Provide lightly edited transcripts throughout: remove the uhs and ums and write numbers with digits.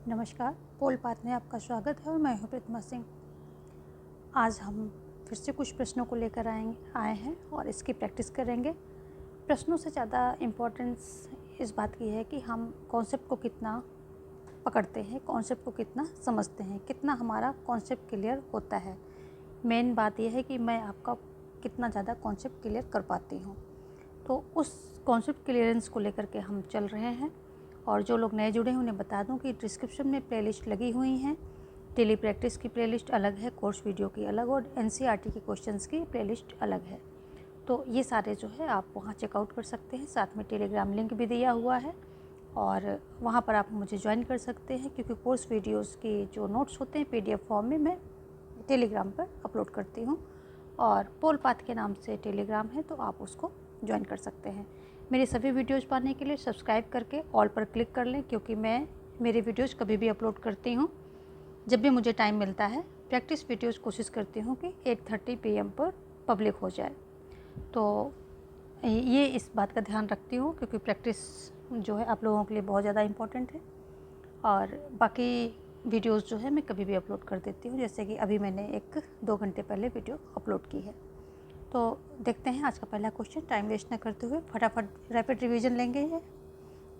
नमस्कार, पोल पाथ में आपका स्वागत है और मैं हूं प्रतिमा सिंह। आज हम फिर से कुछ प्रश्नों को लेकर आए हैं और इसकी प्रैक्टिस करेंगे। प्रश्नों से ज़्यादा इम्पोर्टेंस इस बात की है कि हम कॉन्सेप्ट को कितना पकड़ते हैं, कॉन्सेप्ट को कितना समझते हैं, कितना हमारा कॉन्सेप्ट क्लियर होता है। मेन बात यह है कि मैं आपका कितना ज़्यादा कॉन्सेप्ट क्लियर कर पाती हूँ। तो उस कॉन्सेप्ट क्लियरेंस को लेकर के हम चल रहे हैं। और जो लोग नए जुड़े हैं उन्हें बता दूं कि डिस्क्रिप्शन में प्लेलिस्ट लगी हुई हैं। डेली प्रैक्टिस की प्लेलिस्ट अलग है, कोर्स वीडियो की अलग और एनसीईआरटी के क्वेश्चंस की प्लेलिस्ट अलग है। तो ये सारे जो है आप वहाँ चेकआउट कर सकते हैं। साथ में टेलीग्राम लिंक भी दिया हुआ है और वहाँ पर आप मुझे ज्वाइन कर सकते हैं, क्योंकि कोर्स वीडियोज़ के जो नोट्स होते हैं PDF फॉर्म में मैं टेलीग्राम पर अपलोड करती हूँ। और पोल पाथ के नाम से टेलीग्राम है, तो आप उसको ज्वाइन कर सकते हैं। मेरी सभी वीडियोज़ पाने के लिए सब्सक्राइब करके ऑल पर क्लिक कर लें, क्योंकि मैं मेरे वीडियोज़ कभी भी अपलोड करती हूँ जब भी मुझे टाइम मिलता है। प्रैक्टिस वीडियोज़ कोशिश करती हूँ कि 8:30 PM पर पब्लिक हो जाए। तो ये इस बात का ध्यान रखती हूँ, क्योंकि प्रैक्टिस जो है आप लोगों के लिए बहुत ज़्यादा इम्पोर्टेंट है। और बाकी वीडियोज़ जो है मैं कभी भी अपलोड कर देती हूँ, जैसे कि अभी मैंने 1-2 घंटे पहले वीडियो अपलोड की है। तो देखते हैं आज का पहला क्वेश्चन। टाइम वेस्ट न करते हुए फटाफट रैपिड रिवीजन लेंगे ये।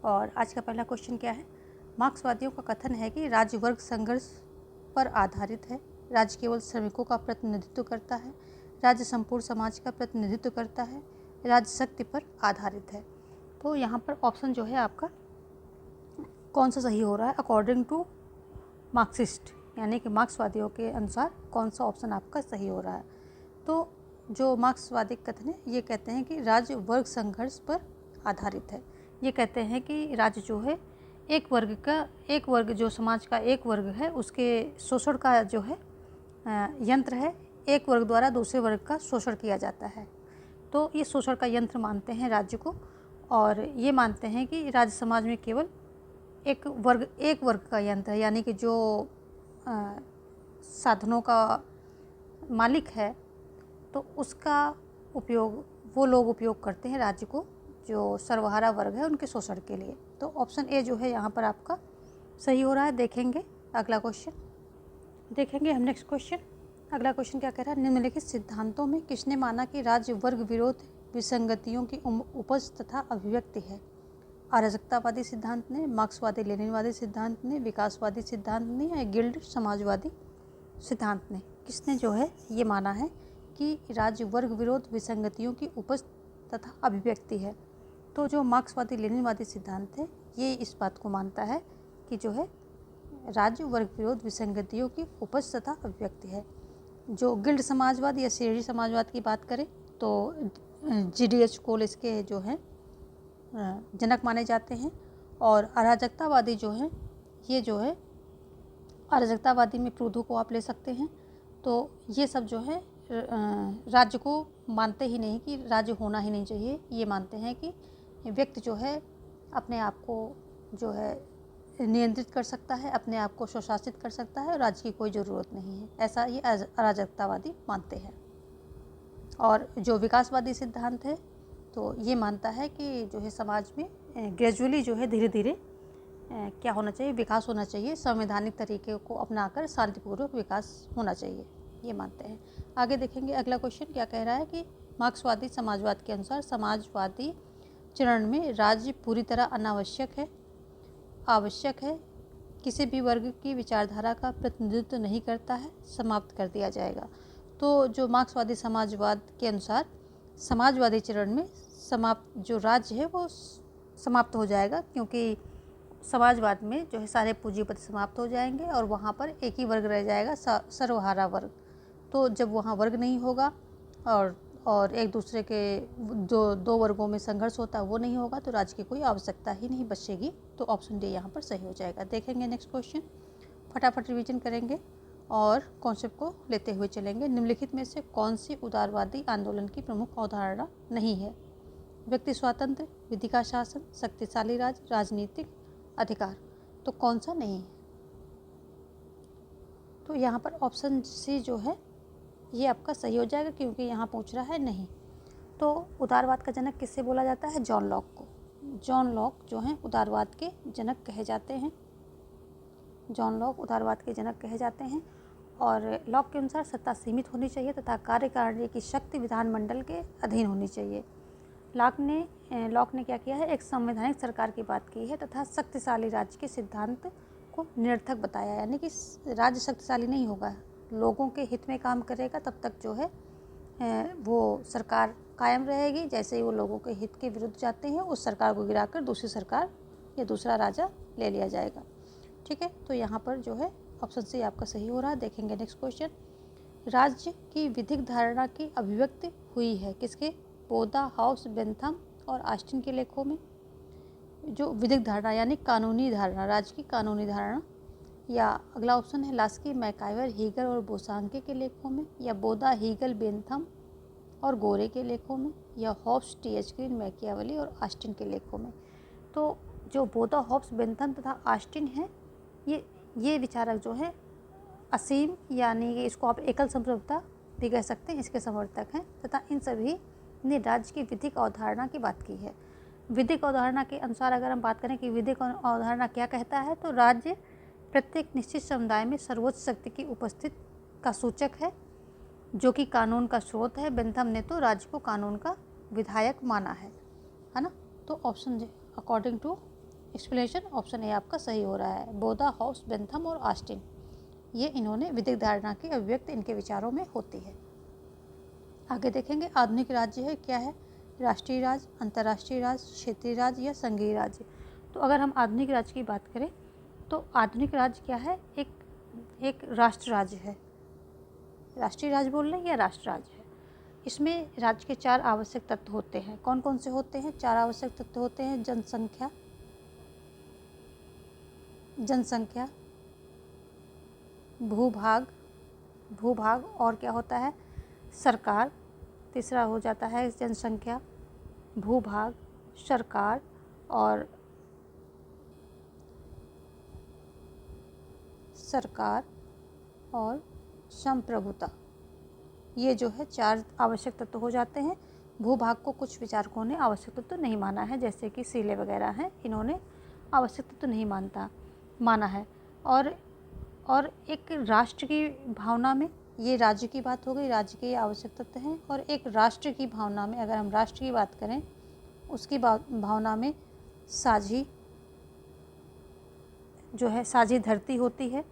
और आज का पहला क्वेश्चन क्या है? मार्क्सवादियों का कथन है कि राज्य वर्ग संघर्ष पर आधारित है। राज्य केवल श्रमिकों का प्रतिनिधित्व करता है। राज्य संपूर्ण समाज का प्रतिनिधित्व करता है। राज्य शक्ति पर आधारित है। तो यहाँ पर ऑप्शन जो है आपका कौन सा सही हो रहा है अकॉर्डिंग टू मार्क्सिस्ट, यानी कि मार्क्सवादियों के अनुसार कौन सा ऑप्शन आपका सही हो रहा है? तो जो मार्क्सवादी कथन है ये कहते हैं कि राज्य वर्ग संघर्ष पर आधारित है। ये कहते हैं कि राज्य जो है एक वर्ग जो समाज का एक वर्ग है उसके शोषण का जो है यंत्र है। एक वर्ग द्वारा दूसरे वर्ग का शोषण किया जाता है, तो ये शोषण का यंत्र मानते हैं राज्य को। और ये मानते हैं कि राज्य समाज में केवल एक वर्ग का यंत्र है, यानी कि जो साधनों का मालिक है तो उसका उपयोग वो लोग उपयोग करते हैं राज्य को, जो सर्वहारा वर्ग है उनके शोषण के लिए। तो ऑप्शन ए जो है यहाँ पर आपका सही हो रहा है। देखेंगे अगला क्वेश्चन, देखेंगे हम नेक्स्ट क्वेश्चन। अगला क्वेश्चन क्या कह रहा है? निम्नलिखित सिद्धांतों में किसने माना कि राज्य वर्ग विरोध विसंगतियों की उपज तथा अभिव्यक्ति है? अराजकतावादी सिद्धांत ने, मार्क्सवादी लेनिनवादी सिद्धांत ने, विकासवादी सिद्धांत ने या गिल्ड समाजवादी सिद्धांत ने? किसने जो है ये माना है कि राज्य वर्ग विरोध विसंगतियों की उपज तथा अभिव्यक्ति है? तो जो मार्क्सवादी लेनिनवादी सिद्धांत है ये इस बात को मानता है कि जो है राज्य वर्ग विरोध विसंगतियों की उपज तथा अभिव्यक्ति है। जो गिल्ड समाजवाद या श्रेणी समाजवाद की बात करें तो GDH कोल इसके जो है जनक माने जाते हैं। और अराजकतावादी जो है ये जो है अराजकतावादी में प्रूधो को आप ले सकते हैं। तो ये सब जो है राज्य को मानते ही नहीं कि राज्य होना ही नहीं चाहिए। ये मानते हैं कि व्यक्ति जो है अपने आप को जो है नियंत्रित कर सकता है, अपने आप को स्वशासित कर सकता है और राज्य की कोई ज़रूरत नहीं है, ऐसा ये अराजकतावादी मानते हैं। और जो विकासवादी सिद्धांत है तो ये मानता है कि जो है समाज में ग्रेजुअली जो है धीरे धीरे क्या होना चाहिए, विकास होना चाहिए। संवैधानिक तरीके को अपनाकर शांतिपूर्वक विकास होना चाहिए, ये मानते हैं। आगे देखेंगे अगला क्वेश्चन क्या कह रहा है कि मार्क्सवादी समाजवाद के अनुसार समाजवादी चरण में राज्य पूरी तरह अनावश्यक है, आवश्यक है, किसी भी वर्ग की विचारधारा का प्रतिनिधित्व नहीं करता है, समाप्त कर दिया जाएगा। तो जो मार्क्सवादी समाजवाद के अनुसार समाजवादी चरण में जो राज्य है वो समाप्त हो जाएगा, क्योंकि समाजवाद में जो है सारे पूंजीपति समाप्त हो जाएंगे और वहाँ पर एक ही वर्ग रह जाएगा, सर्वहारा वर्ग। तो जब वहाँ वर्ग नहीं होगा और एक दूसरे के दो वर्गों में संघर्ष होता है वो नहीं होगा, तो राज्य की कोई आवश्यकता ही नहीं बचेगी। तो ऑप्शन डी यहाँ पर सही हो जाएगा। देखेंगे नेक्स्ट क्वेश्चन, फटाफट रिवीजन करेंगे और कॉन्सेप्ट को लेते हुए चलेंगे। निम्नलिखित में से कौन सी उदारवादी आंदोलन की प्रमुख अवधारणा नहीं है? व्यक्ति स्वातंत्र्य, विधि का शासन, शक्तिशाली राज, राजनीतिक अधिकार। तो कौन सा नहीं है? तो यहाँ पर ऑप्शन सी जो है ये आपका सही हो जाएगा, क्योंकि यहाँ पूछ रहा है नहीं। तो उदारवाद का जनक किससे बोला जाता है? जॉन लॉक को। जॉन लॉक जो हैं उदारवाद के जनक कहे जाते हैं। जॉन लॉक उदारवाद के जनक कहे जाते हैं। और लॉक के अनुसार सत्ता सीमित होनी चाहिए तथा कार्यकारिणी की शक्ति विधानमंडल के अधीन होनी चाहिए। लॉक ने क्या किया है, एक संवैधानिक सरकार की बात की है तथा शक्तिशाली राज्य के सिद्धांत को निरर्थक बताया, यानी कि राज्य शक्तिशाली नहीं होगा, लोगों के हित में काम करेगा तब तक जो है वो सरकार कायम रहेगी। जैसे ही वो लोगों के हित के विरुद्ध जाते हैं, उस सरकार को गिराकर दूसरी सरकार या दूसरा राजा ले लिया जाएगा। ठीक है, तो यहाँ पर जो है ऑप्शन सी आपका सही हो रहा है। देखेंगे नेक्स्ट क्वेश्चन। राज्य की विधिक धारणा की अभिव्यक्ति हुई है किसके? पोदा, हाउस, बेंथम और ऑस्टिन के लेखों में। जो विधिक धारणा यानी कानूनी धारणा, राज्य की कानूनी धारणा। या अगला ऑप्शन है लास्की, मैकाइवर, हीगल और बोसांके के लेखों में। या बोदा, हीगल, बेंथम और गोरे के लेखों में। या हॉब्स, टी.एच. ग्रीन, मैकियावेली और ऑस्टिन के लेखों में। तो जो बोदा, हॉब्स, बेंथम तथा ऑस्टिन है, ये विचारक जो है असीम, यानी कि इसको आप एकल संप्रभुता भी कह सकते हैं, इसके समर्थक हैं तथा इन सभी ने राज्य की विधिक अवधारणा की बात की है। विधिक अवधारणा के अनुसार अगर हम बात करें कि विधिक अवधारणा क्या कहता है, तो राज्य प्रत्येक निश्चित समुदाय में सर्वोच्च शक्ति की उपस्थिति का सूचक है जो कि कानून का स्रोत है। बेंथम ने तो राज्य को कानून का विधायक माना है ना। तो option according to explanation option A आपका सही हो रहा है। बोदा, हाउस, बेंथम और ऑस्टिन, ये इन्होंने विधिक धारणा की अभिव्यक्ति इनके विचारों में होती है। आगे देखेंगे आधुनिक राज्य है क्या है? राष्ट्रीय राज्य, अंतर्राष्ट्रीय राज्य, क्षेत्रीय राज्य या संघीय राज्य। तो अगर हम आधुनिक राज्य की बात करें तो आधुनिक राज्य क्या है? एक राष्ट्र राज्य है। राष्ट्रीय राज्य बोल रहे हैं या राष्ट्र राज्य है। इसमें राज्य के 4 आवश्यक तत्व होते हैं। कौन कौन से होते हैं? 4 आवश्यक तत्व होते हैं। जनसंख्या, भूभाग और क्या होता है? सरकार। तीसरा हो जाता है जनसंख्या, भूभाग, सरकार और संप्रभुता। ये जो है 4 आवश्यक तत्व हो जाते हैं। भूभाग को कुछ विचारकों ने आवश्यक तत्व नहीं माना है, जैसे कि सीले वगैरह हैं, इन्होंने आवश्यक तत्व नहीं माना है। और एक राष्ट्र की भावना में, ये राज्य की बात हो गई, राज्य के आवश्यक तत्व हैं। और एक राष्ट्र की भावना में, अगर हम राष्ट्र की बात करें, उसकी भावना में साझी जो है, साझी धरती होती है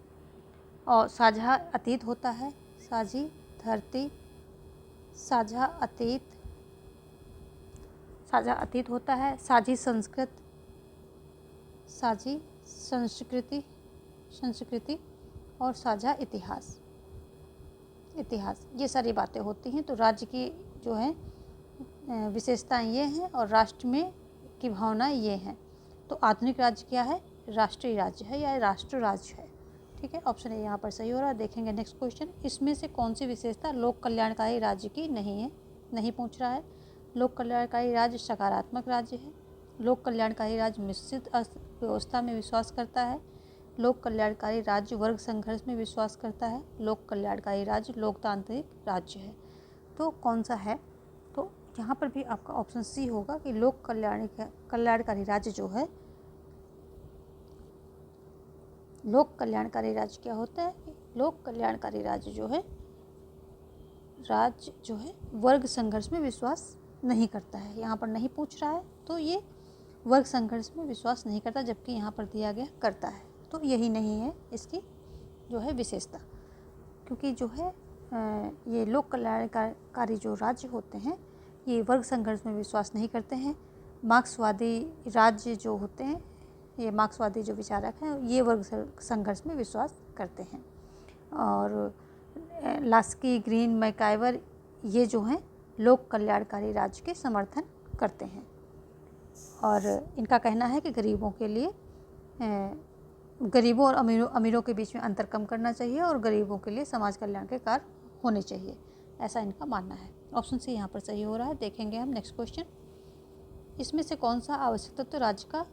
और साझा अतीत होता है। साझी धरती, साझा अतीत होता है। साझी संस्कृति और साझा इतिहास, ये सारी बातें होती हैं। तो राज्य की जो है विशेषताएं ये हैं और राष्ट्र में की भावनाएं ये हैं। तो आधुनिक राज्य क्या है? राष्ट्रीय राज्य है या राष्ट्र राज्य है। ठीक है, ऑप्शन ए यहाँ पर सही हो रहा है। देखेंगे नेक्स्ट क्वेश्चन। इसमें से कौन सी विशेषता लोक कल्याणकारी राज्य की नहीं पूछ रहा है। लोक कल्याणकारी राज्य सकारात्मक राज्य है। लोक कल्याणकारी राज्य मिश्रित अर्थव्यवस्था में विश्वास करता है। लोक कल्याणकारी राज्य वर्ग संघर्ष में विश्वास करता है। लोक कल्याणकारी राज्य लोकतांत्रिक राज्य है। तो कौन सा है? तो यहाँ पर भी आपका ऑप्शन सी होगा कि लोक कल्याणकारी राज्य जो है, लोक कल्याणकारी राज्य क्या होता है? लोक कल्याणकारी राज्य जो है वर्ग संघर्ष में विश्वास नहीं करता है। यहाँ पर नहीं पूछ रहा है, तो ये वर्ग संघर्ष में विश्वास नहीं करता, जबकि यहाँ पर दिया गया करता है। तो यही नहीं है इसकी जो है विशेषता, क्योंकि जो है ये लोक कल्याणकारी जो राज्य होते हैं, ये वर्ग संघर्ष में विश्वास नहीं करते हैं। मार्क्सवादी राज्य जो होते हैं, ये मार्क्सवादी जो विचारक हैं, ये वर्ग संघर्ष में विश्वास करते हैं। और लास्की, ग्रीन, मैकाइवर, ये जो हैं लोक कल्याणकारी राज्य के समर्थन करते हैं। और इनका कहना है कि गरीबों और अमीरों के बीच में अंतर कम करना चाहिए और गरीबों के लिए समाज कल्याण के कार्य होने चाहिए, ऐसा इनका मानना है। ऑप्शन सी यहाँ पर सही हो रहा है। देखेंगे हम नेक्स्ट क्वेश्चन। इसमें से कौन सा आवश्यक तत्व राज्य का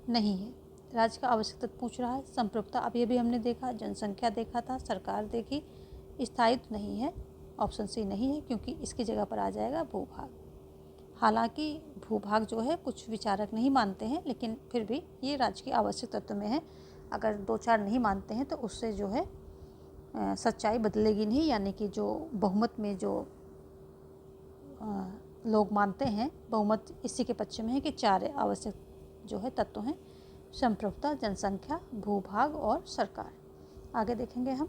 नहीं है? राज्य का आवश्यक तत्व पूछ रहा है। संप्रभुता अभी हमने देखा, जनसंख्या देखा था, सरकार देखी, स्थायित्व नहीं है। ऑप्शन सी नहीं है, क्योंकि इसकी जगह पर आ जाएगा भूभाग। हालांकि भूभाग जो है कुछ विचारक नहीं मानते हैं, लेकिन फिर भी ये राज्य के आवश्यक तत्व में है। अगर 2-4 नहीं मानते हैं तो उससे जो है सच्चाई बदलेगी नहीं, यानी कि जो बहुमत में जो लोग मानते हैं, बहुमत इसी के पक्ष में है कि 4 आवश्यक जो है तत्व हैं: संप्रभुता, जनसंख्या, भूभाग और सरकार। आगे देखेंगे हम।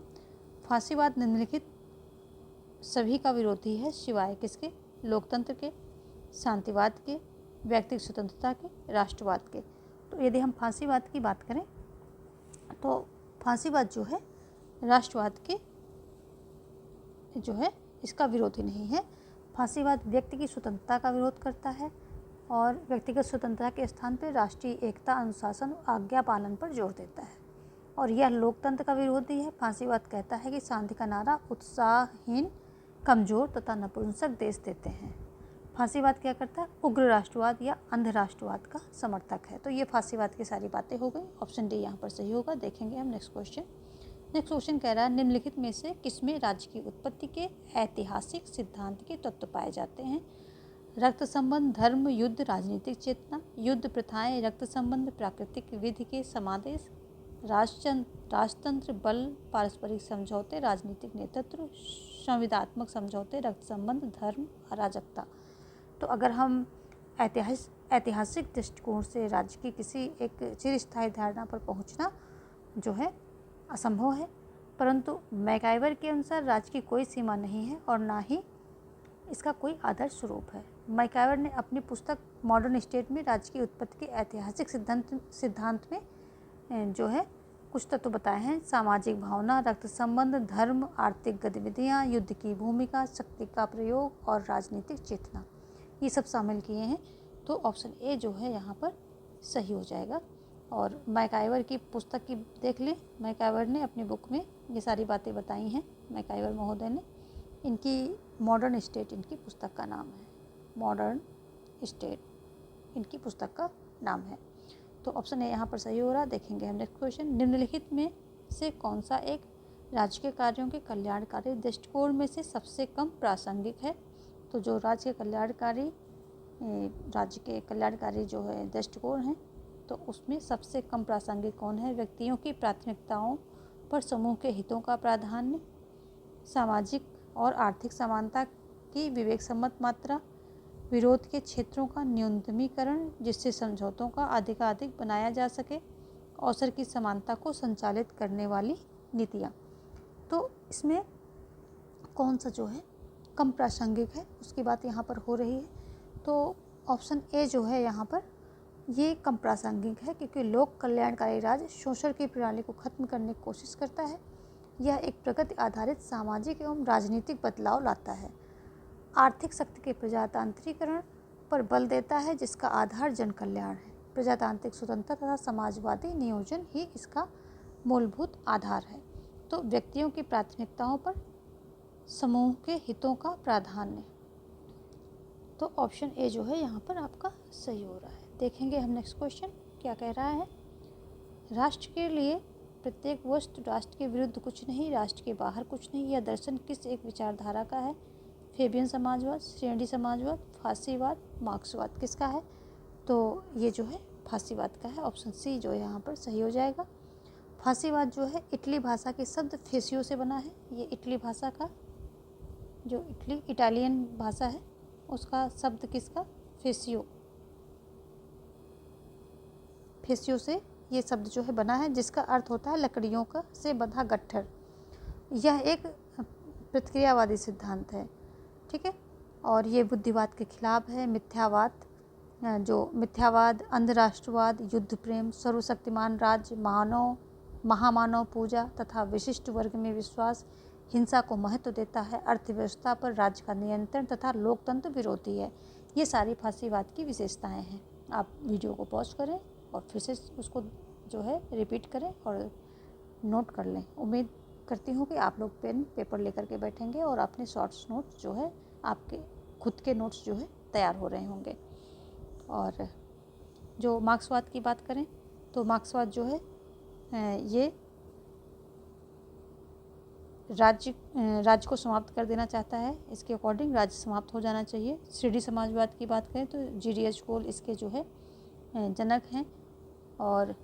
फांसीवाद निम्नलिखित सभी का विरोधी है सिवाय किसके? लोकतंत्र के, शांतिवाद के, व्यक्तिगत स्वतंत्रता के, राष्ट्रवाद के। तो यदि हम फांसीवाद की बात करें तो फांसीवाद जो है राष्ट्रवाद के जो है इसका विरोधी नहीं है। फांसीवाद व्यक्ति की स्वतंत्रता का विरोध करता है और व्यक्तिगत स्वतंत्रता के स्थान पर राष्ट्रीय एकता, अनुशासन और आज्ञा पालन पर जोर देता है। और यह लोकतंत्र का विरोधी है। फांसीवाद कहता है कि शांति का नारा उत्साहहीन, कमज़ोर तथा नपुंसक देश देते हैं। फांसीवाद क्या करता है? उग्र राष्ट्रवाद या अंध राष्ट्रवाद का समर्थक है। तो ये फांसीवाद की सारी बातें हो गई। ऑप्शन डी यहाँ पर सही होगा। देखेंगे हम नेक्स्ट क्वेश्चन। नेक्स्ट क्वेश्चन कह रहा है निम्नलिखित में से किसमें राज्य की उत्पत्ति के ऐतिहासिक सिद्धांत के तत्व पाए जाते हैं? रक्त संबंध, धर्म, युद्ध, राजनीतिक चेतना, युद्ध प्रथाएं, रक्त संबंध, प्राकृतिक विधि के समादेश, राजतंत्र, बल, पारस्परिक समझौते, राजनीतिक नेतृत्व, संविदात्मक समझौते, रक्त संबंध, धर्म, अराजकता। तो अगर हम ऐतिहासिक दृष्टिकोण से राज्य की किसी एक चिरस्थायी धारणा पर पहुंचना जो है असंभव है, परंतु मैकाइवर के अनुसार राज्य की कोई सीमा नहीं है और ना ही इसका कोई आदर्श स्वरूप है। मैकाइवर ने अपनी पुस्तक मॉडर्न स्टेट में राज्य की उत्पत्ति के ऐतिहासिक सिद्धांत में जो है कुछ तत्व बताए हैं: सामाजिक भावना, रक्त संबंध, धर्म, आर्थिक गतिविधियाँ, युद्ध की भूमिका, शक्ति का प्रयोग और राजनीतिक चेतना, ये सब शामिल किए हैं। तो ऑप्शन ए जो है यहाँ पर सही हो जाएगा। और मैकाइवर की पुस्तक की देख लें। मैकाइवर ने अपनी बुक में ये सारी बातें बताई हैं, मैकाइवर महोदय ने। इनकी मॉडर्न स्टेट इनकी पुस्तक का नाम है। मॉडर्न स्टेट इनकी पुस्तक का नाम है। तो ऑप्शन ए यहाँ पर सही हो रहा। देखेंगे हम नेक्स्ट क्वेश्चन। निम्नलिखित में से कौन सा एक राज्य के कार्यों के कल्याणकारी दृष्टिकोण में से सबसे कम प्रासंगिक है? तो जो राज्य के कल्याणकारी जो है दृष्टिकोण हैं, तो उसमें सबसे कम प्रासंगिक कौन है? व्यक्तियों की प्राथमिकताओं पर समूह के हितों का प्राधान्य, सामाजिक और आर्थिक समानता की विवेक सम्मत मात्रा, विरोध के क्षेत्रों का न्यूनतमीकरण जिससे समझौतों का अधिकाधिक बनाया जा सके, अवसर की समानता को संचालित करने वाली नीतियाँ। तो इसमें कौन सा जो है कम प्रासंगिक है उसकी बात यहाँ पर हो रही है। तो ऑप्शन ए जो है यहाँ पर ये कम प्रासंगिक है, क्योंकि लोक कल्याणकारी राज्य शोषण की प्रणाली को खत्म करने की कोशिश करता है। यह एक प्रगति आधारित सामाजिक एवं राजनीतिक बदलाव लाता है। आर्थिक शक्ति के प्रजातांत्रिकरण पर बल देता है जिसका आधार जन कल्याण है। प्रजातांत्रिक स्वतंत्रता तथा समाजवादी नियोजन ही इसका मूलभूत आधार है। तो व्यक्तियों की प्राथमिकताओं पर समूह के हितों का प्राधान्य। तो ऑप्शन ए जो है यहाँ पर आपका सही हो रहा है। देखेंगे हम नेक्स्ट क्वेश्चन क्या कह रहा है। राष्ट्र के लिए प्रत्येक वस्तु राष्ट्र के विरुद्ध कुछ नहीं, राष्ट्र के बाहर कुछ नहीं। यह दर्शन किस एक विचारधारा का है? फेबियन समाजवाद, श्रेणी समाजवाद, फांसीवाद, मार्क्सवाद। किसका है? तो ये जो है फांसीवाद का है। ऑप्शन सी जो है यहाँ पर सही हो जाएगा। फांसीवाद जो है इटली भाषा के शब्द फेसियो से बना है। ये इटली भाषा का जो इटालियन भाषा है उसका शब्द किसका? फेसियो से ये शब्द जो है बना है, जिसका अर्थ होता है लकड़ियों का से बंधा गट्ठर। यह एक प्रतिक्रियावादी सिद्धांत है, ठीक है। और ये बुद्धिवाद के खिलाफ है। मिथ्यावाद, अंधराष्ट्रवाद, युद्ध प्रेम, सर्वशक्तिमान राज्य, महामानव पूजा तथा विशिष्ट वर्ग में विश्वास, हिंसा को महत्व देता है, अर्थव्यवस्था पर राज्य का नियंत्रण तथा लोकतंत्र विरोधी है। ये सारी फांसीवाद की विशेषताएं हैं। आप वीडियो को पॉज करें और फिर से उसको जो है रिपीट करें और नोट कर लें। उम्मीद करती हूँ कि आप लोग पेन पेपर लेकर के बैठेंगे और अपने शॉर्ट्स नोट्स जो है आपके खुद के नोट्स जो है तैयार हो रहे होंगे। और जो मार्क्सवाद की बात करें तो मार्क्सवाद जो है ये राज्य को समाप्त कर देना चाहता है। इसके अकॉर्डिंग राज्य समाप्त हो जाना चाहिए। श्रेणी समाजवाद की बात करें तो GDH कोल इसके जो है जनक हैं। और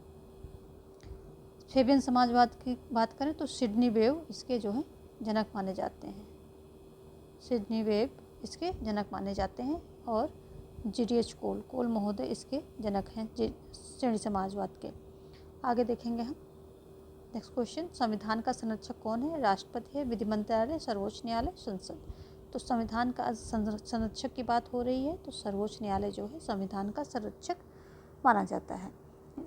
फेबियन समाजवाद की बात करें तो सिडनी वेव इसके जो हैं जनक माने जाते हैं। सिडनी वेव इसके जनक माने जाते हैं और GDH कोल महोदय इसके जनक हैं श्रेणी समाजवाद के। आगे देखेंगे हम नेक्स्ट क्वेश्चन, संविधान का संरक्षक कौन है? राष्ट्रपति है, विधि मंत्रालय, सर्वोच्च न्यायालय, संसद। तो संविधान का संरक्षक की बात हो रही है तो सर्वोच्च न्यायालय जो है संविधान का संरक्षक माना जाता है।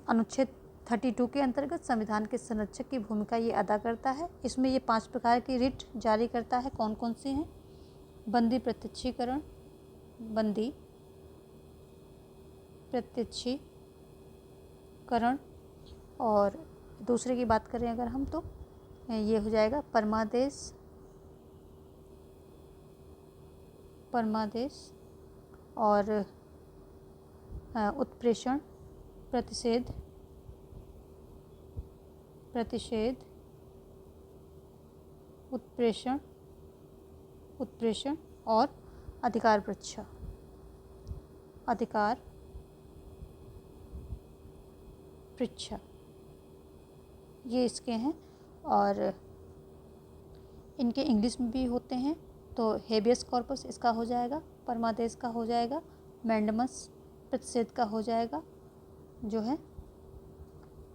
अनुच्छेद 32 के अंतर्गत संविधान के संरक्षक की भूमिका ये अदा करता है। इसमें ये 5 प्रकार की रिट जारी करता है। कौन कौन सी हैं? बंदी प्रत्यक्षीकरण, बंदी प्रत्यक्षीकरण, और दूसरे की बात करें अगर हम तो ये हो जाएगा परमादेश और उत्प्रेषण, प्रतिषेध, उत्प्रेषण और अधिकार परीक्षा, ये इसके हैं। और इनके इंग्लिश में भी होते हैं तो हेबियस कॉर्पस इसका हो जाएगा, परमादेश का हो जाएगा, मैंडमस प्रतिषेध का हो जाएगा, जो है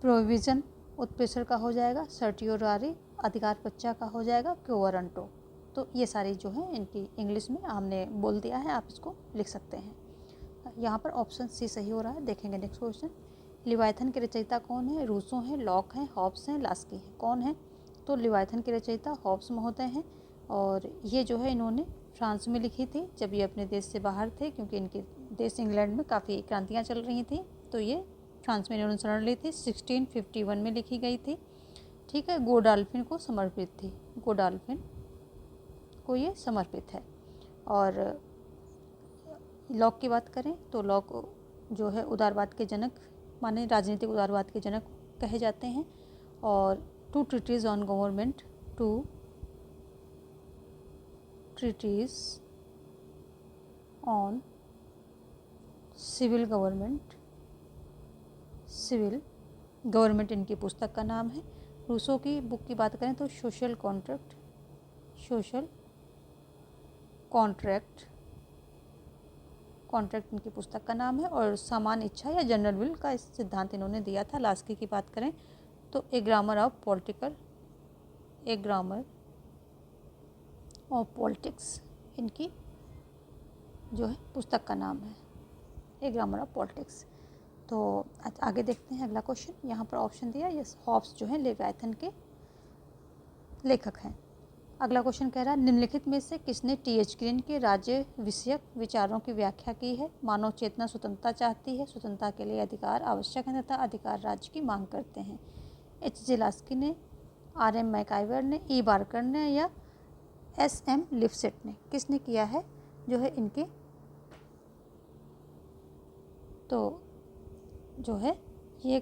प्रोविज़न उत्प्रेषण का हो जाएगा, सर्टियोरारी अधिकार परीक्षा का हो जाएगा, क्यो वारंटो। तो ये सारी जो है इनकी इंग्लिश में हमने बोल दिया है, आप इसको लिख सकते हैं। यहाँ पर ऑप्शन सी सही हो रहा है। देखेंगे नेक्स्ट क्वेश्चन, लिवायथन के रचयिता कौन है? रूसो हैं, लॉक हैं, हॉब्स हैं, लास्की हैं। कौन है? तो लिवायथन के रचयिता हॉब्स महोदय हैं और ये जो है इन्होंने फ्रांस में लिखी थी जब ये अपने देश से बाहर थे, क्योंकि इनके देश इंग्लैंड में काफ़ी क्रांतियाँ चल रही थी, तो ये फ्रांस में इन्होंने शरण ली थी। 1651 में लिखी गई थी। ठीक है, गोडाल्फिन को समर्पित थी, गोडाल्फिन को ये समर्पित है। और लॉक की बात करें तो लॉक जो है उदारवाद के जनक माने, राजनीतिक उदारवाद के जनक कहे जाते हैं। और 2 treaties on government, 2 treaties on civil government इनकी पुस्तक का नाम है। रूसो की बुक की बात करें तो सोशल कॉन्ट्रैक्ट इनकी पुस्तक का नाम है। और समान इच्छा या जनरल विल का इस सिद्धांत इन्होंने दिया था। लास्की की बात करें तो ए ग्रामर ऑफ पॉलिटिक्स इनकी जो है पुस्तक का नाम है, ए ग्रामर ऑफ पॉलिटिक्स। तो आगे देखते हैं अगला क्वेश्चन। यहाँ पर ऑप्शन दिया, यस हॉब्स जो है लिवायथन के लेखक हैं। अगला क्वेश्चन कह रहा है, निम्नलिखित में से किसने TH ग्रीन के राज्य विषयक विचारों की व्याख्या की है? मानव चेतना स्वतंत्रता चाहती है, स्वतंत्रता के लिए अधिकार आवश्यक है तथा अधिकार राज्य की मांग करते हैं। H.J. लास्की ने, R.M. मैकाइवर ने, E. बार्कर ने या S.M. लिफसेट ने, किसने किया है जो है इनके तो जो है ये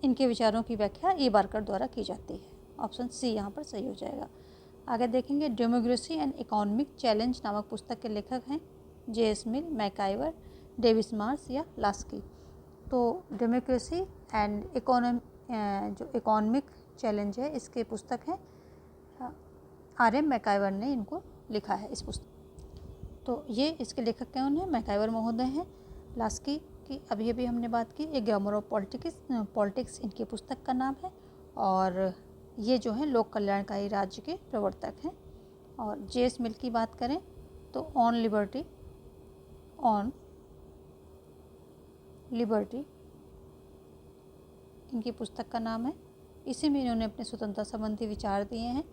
इनके विचारों की व्याख्या E. बार्कर द्वारा की जाती है। ऑप्शन सी यहाँ पर सही हो जाएगा। आगे देखेंगे, डेमोक्रेसी एंड इकोनॉमिक चैलेंज नामक पुस्तक के लेखक हैं J.S. मिल, मैकाइवर, डेविस मार्स या लास्की। तो डेमोक्रेसी एंड जो इकोनॉमिक चैलेंज है इसके पुस्तक हैं R.M. मैकाइवर ने इनको लिखा है इस पुस्तक। तो ये इसके लेखक कौन हैं? मैकाइवर महोदय हैं। लास्की की अभी हमने बात की, ए ग्रामर ऑफ पॉलिटिक्स इनकी पुस्तक का नाम है। और ये जो है लोक कल्याणकारी राज्य के प्रवर्तक हैं। और J.S. मिल की बात करें तो ऑन लिबर्टी इनकी पुस्तक का नाम है। इसी में इन्होंने अपने स्वतंत्रता संबंधी विचार दिए हैं।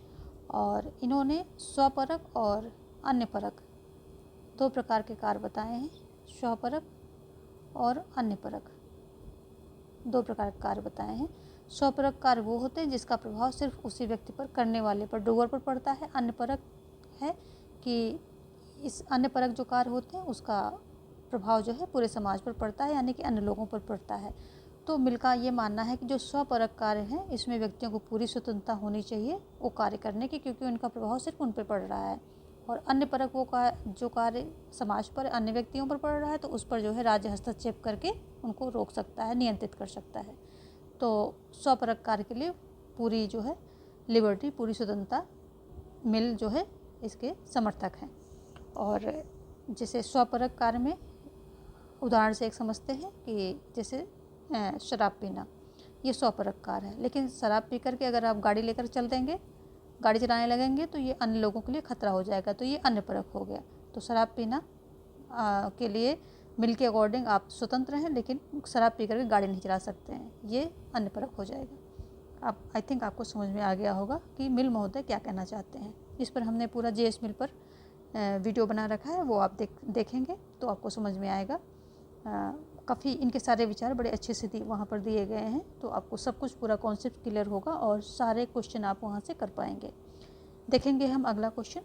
और इन्होंने स्वपरक और अन्य परक 2 प्रकार के कार्य बताए हैं। स्वपरक और अन्य परक 2 प्रकार के कार्य बताए हैं। स्वपरक कार्य वो होते हैं जिसका प्रभाव सिर्फ उसी व्यक्ति पर, करने वाले पर, डूअर पर पड़ता है। अन्य परक है कि इस अन्य परक जो कार्य होते हैं उसका प्रभाव जो है पूरे समाज पर पड़ता है, यानी कि अन्य लोगों पर पड़ता है। तो मिल का ये मानना है कि जो स्वपरक कार्य हैं इसमें व्यक्तियों को पूरी स्वतंत्रता होनी चाहिए वो कार्य करने की, क्योंकि उनका प्रभाव सिर्फ उन पर पड़ रहा है। और अन्य परक जो कार्य समाज पर, अन्य व्यक्तियों पर पड़ रहा है तो उस पर जो है राज्य हस्तक्षेप करके उनको रोक सकता है, नियंत्रित कर सकता है। तो स्वपरक कार्य के लिए पूरी जो है लिबर्टी, पूरी स्वतंत्रता मिल जो है इसके समर्थक हैं। और जैसे स्वपरक कार्य में उदाहरण से एक समझते हैं कि जैसे शराब पीना, ये स्वपरक कार्य है। लेकिन शराब पी करके अगर आप गाड़ी लेकर चल देंगे, गाड़ी चलाने लगेंगे, तो ये अन्य लोगों के लिए खतरा हो जाएगा, तो ये अन्य परक हो गया। तो शराब पीना के लिए मिल के अकॉर्डिंग आप स्वतंत्र हैं, लेकिन शराब पी करके गाड़ी नहीं चला सकते हैं, ये अन्य परक हो जाएगा। आप आई थिंक आपको समझ में आ गया होगा कि मिल महोदय क्या कहना चाहते हैं। इस पर हमने पूरा जेएस मिल पर वीडियो बना रखा है, वो आप देखेंगे तो आपको समझ में आएगा। काफ़ी इनके सारे विचार बड़े अच्छे से वहाँ पर दिए गए हैं, तो आपको सब कुछ पूरा कॉन्सेप्ट क्लियर होगा और सारे क्वेश्चन आप वहाँ से कर पाएंगे। देखेंगे हम अगला क्वेश्चन।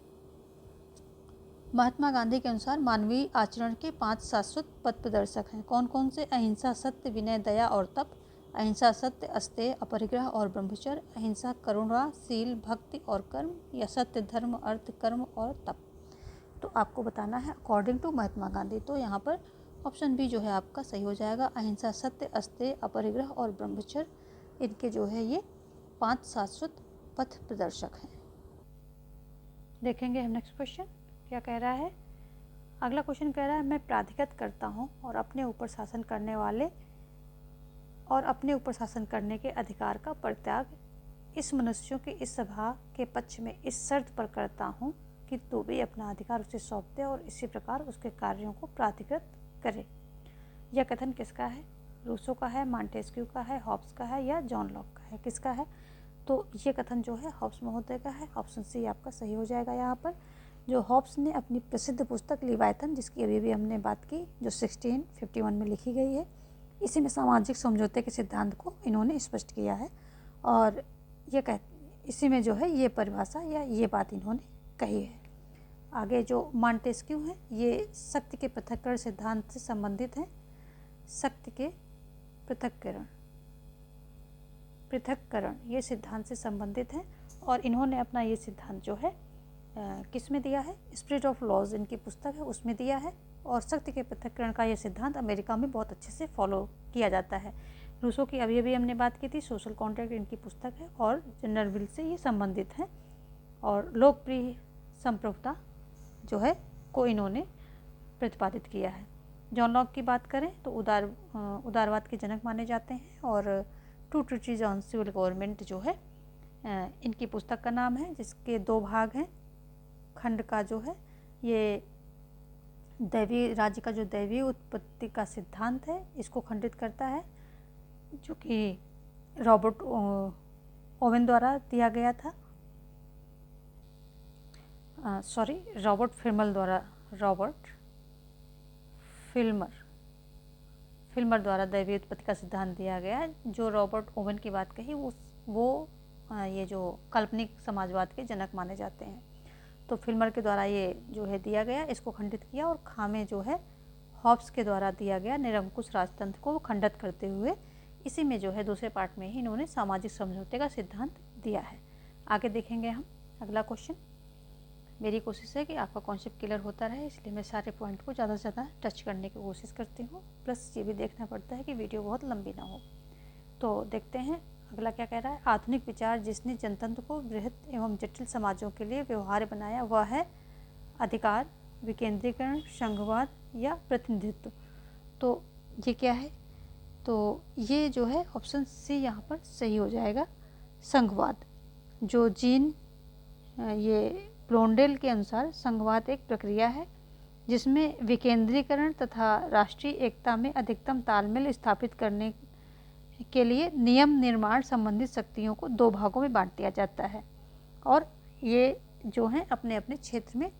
महात्मा गांधी के अनुसार मानवीय आचरण के 5 शाश्वत पथ प्रदर्शक हैं। कौन कौन से? अहिंसा, सत्य, विनय, दया और तप। अहिंसा, सत्य, अस्तेय, अपरिग्रह और ब्रह्मचर्य। अहिंसा, करुणा, शील, भक्ति और कर्म। या सत्य, धर्म, अर्थ, कर्म और तप। तो आपको बताना है अकॉर्डिंग टू महात्मा गांधी। तो यहाँ पर ऑप्शन बी जो है आपका सही हो जाएगा। अहिंसा, सत्य, अस्तेय, अपरिग्रह और ब्रह्मचर्य, इनके जो है ये 5 शाश्वत पथ प्रदर्शक हैं। देखेंगे हम नेक्स्ट क्वेश्चन क्या कह रहा है। अगला क्वेश्चन कह रहा है, मैं प्राधिगत करता हूँ और अपने ऊपर शासन करने के अधिकार का परित्याग इस मनुष्यों की इस सभा के पक्ष में इस शर्त पर करता हूँ कि तू भी अपना अधिकार उसे सौंप दे और इसी प्रकार उसके कार्यों को प्राधिकृत करे। यह कथन किसका है? रूसो का है, मॉन्टेस्क्यू का है, हॉब्स का है या जॉन लॉक का है? किसका है? तो ये कथन जो है हॉब्स महोदय का है। ऑप्शन सी आपका सही हो जाएगा। यहाँ पर जो हॉब्स ने अपनी प्रसिद्ध पुस्तक लिवायथन, जिसकी अभी भी हमने बात की, जो 1651 में लिखी गई है, इसी में सामाजिक समझौते के सिद्धांत को इन्होंने स्पष्ट किया है। और ये इसी में जो है ये परिभाषा या ये बात इन्होंने कही है। आगे जो मॉन्टेस्क्यू है, ये शक्ति के पृथक्करण सिद्धांत से संबंधित हैं। शक्ति के पृथक्करण ये सिद्धांत से संबंधित हैं और इन्होंने अपना ये सिद्धांत जो है किस में दिया है? स्पिरिट ऑफ लॉज इनकी पुस्तक है, उसमें दिया है। और शक्ति के पृथक्करण का ये सिद्धांत अमेरिका में बहुत अच्छे से फॉलो किया जाता है। रूसो की अभी हमने बात की थी, सोशल कॉन्ट्रैक्ट इनकी पुस्तक है और जनरल विल से ये संबंधित हैं। और लोकप्रिय संप्रभुता जो है को इन्होंने प्रतिपादित किया है। जॉन लॉक की बात करें तो उदारवाद के जनक माने जाते हैं। और two treaties on civil government जो है इनकी पुस्तक का नाम है, जिसके 2 भाग हैं। खंड का जो है ये दैवीय राज्य का जो दैवीय उत्पत्ति का सिद्धांत है, इसको खंडित करता है, जो कि रॉबर्ट ओवेन द्वारा दिया गया था। रॉबर्ट फिल्मर द्वारा दैवीय उत्पत्ति का सिद्धांत दिया गया है। जो रॉबर्ट ओवेन की बात कही वो ये जो काल्पनिक समाजवाद के जनक माने जाते हैं। तो फिल्मर के द्वारा ये जो है दिया गया, इसको खंडित किया। और खामे जो है हॉब्स के द्वारा दिया गया निरंकुश राजतंत्र को खंडित करते हुए इसी में जो है दूसरे पार्ट में ही इन्होंने सामाजिक समझौते का सिद्धांत दिया है। आगे देखेंगे हम अगला क्वेश्चन। मेरी कोशिश है कि आपका कॉन्सेप्ट क्लियर होता रहे, इसलिए मैं सारे पॉइंट को ज़्यादा से ज़्यादा टच करने की कोशिश करती हूँ। प्लस ये भी देखना पड़ता है कि वीडियो बहुत लंबी ना हो। तो देखते हैं अगला क्या कह रहा है। आधुनिक विचार जिसने जनतंत्र को बृहत एवं जटिल समाजों के लिए व्यवहार्य बनाया वह है अधिकार, विकेंद्रीकरण, संघवाद या प्रतिनिधित्व। तो ये क्या है? तो ये जो है ऑप्शन सी यहाँ पर सही हो जाएगा, संघवाद। जो जीन ये ब्लोंडेल के अनुसार संघवाद एक प्रक्रिया है जिसमें विकेंद्रीकरण तथा राष्ट्रीय एकता में अधिकतम तालमेल स्थापित करने के लिए नियम निर्माण संबंधित शक्तियों को 2 भागों में बांट दिया जाता है और ये जो हैं अपने अपने क्षेत्र में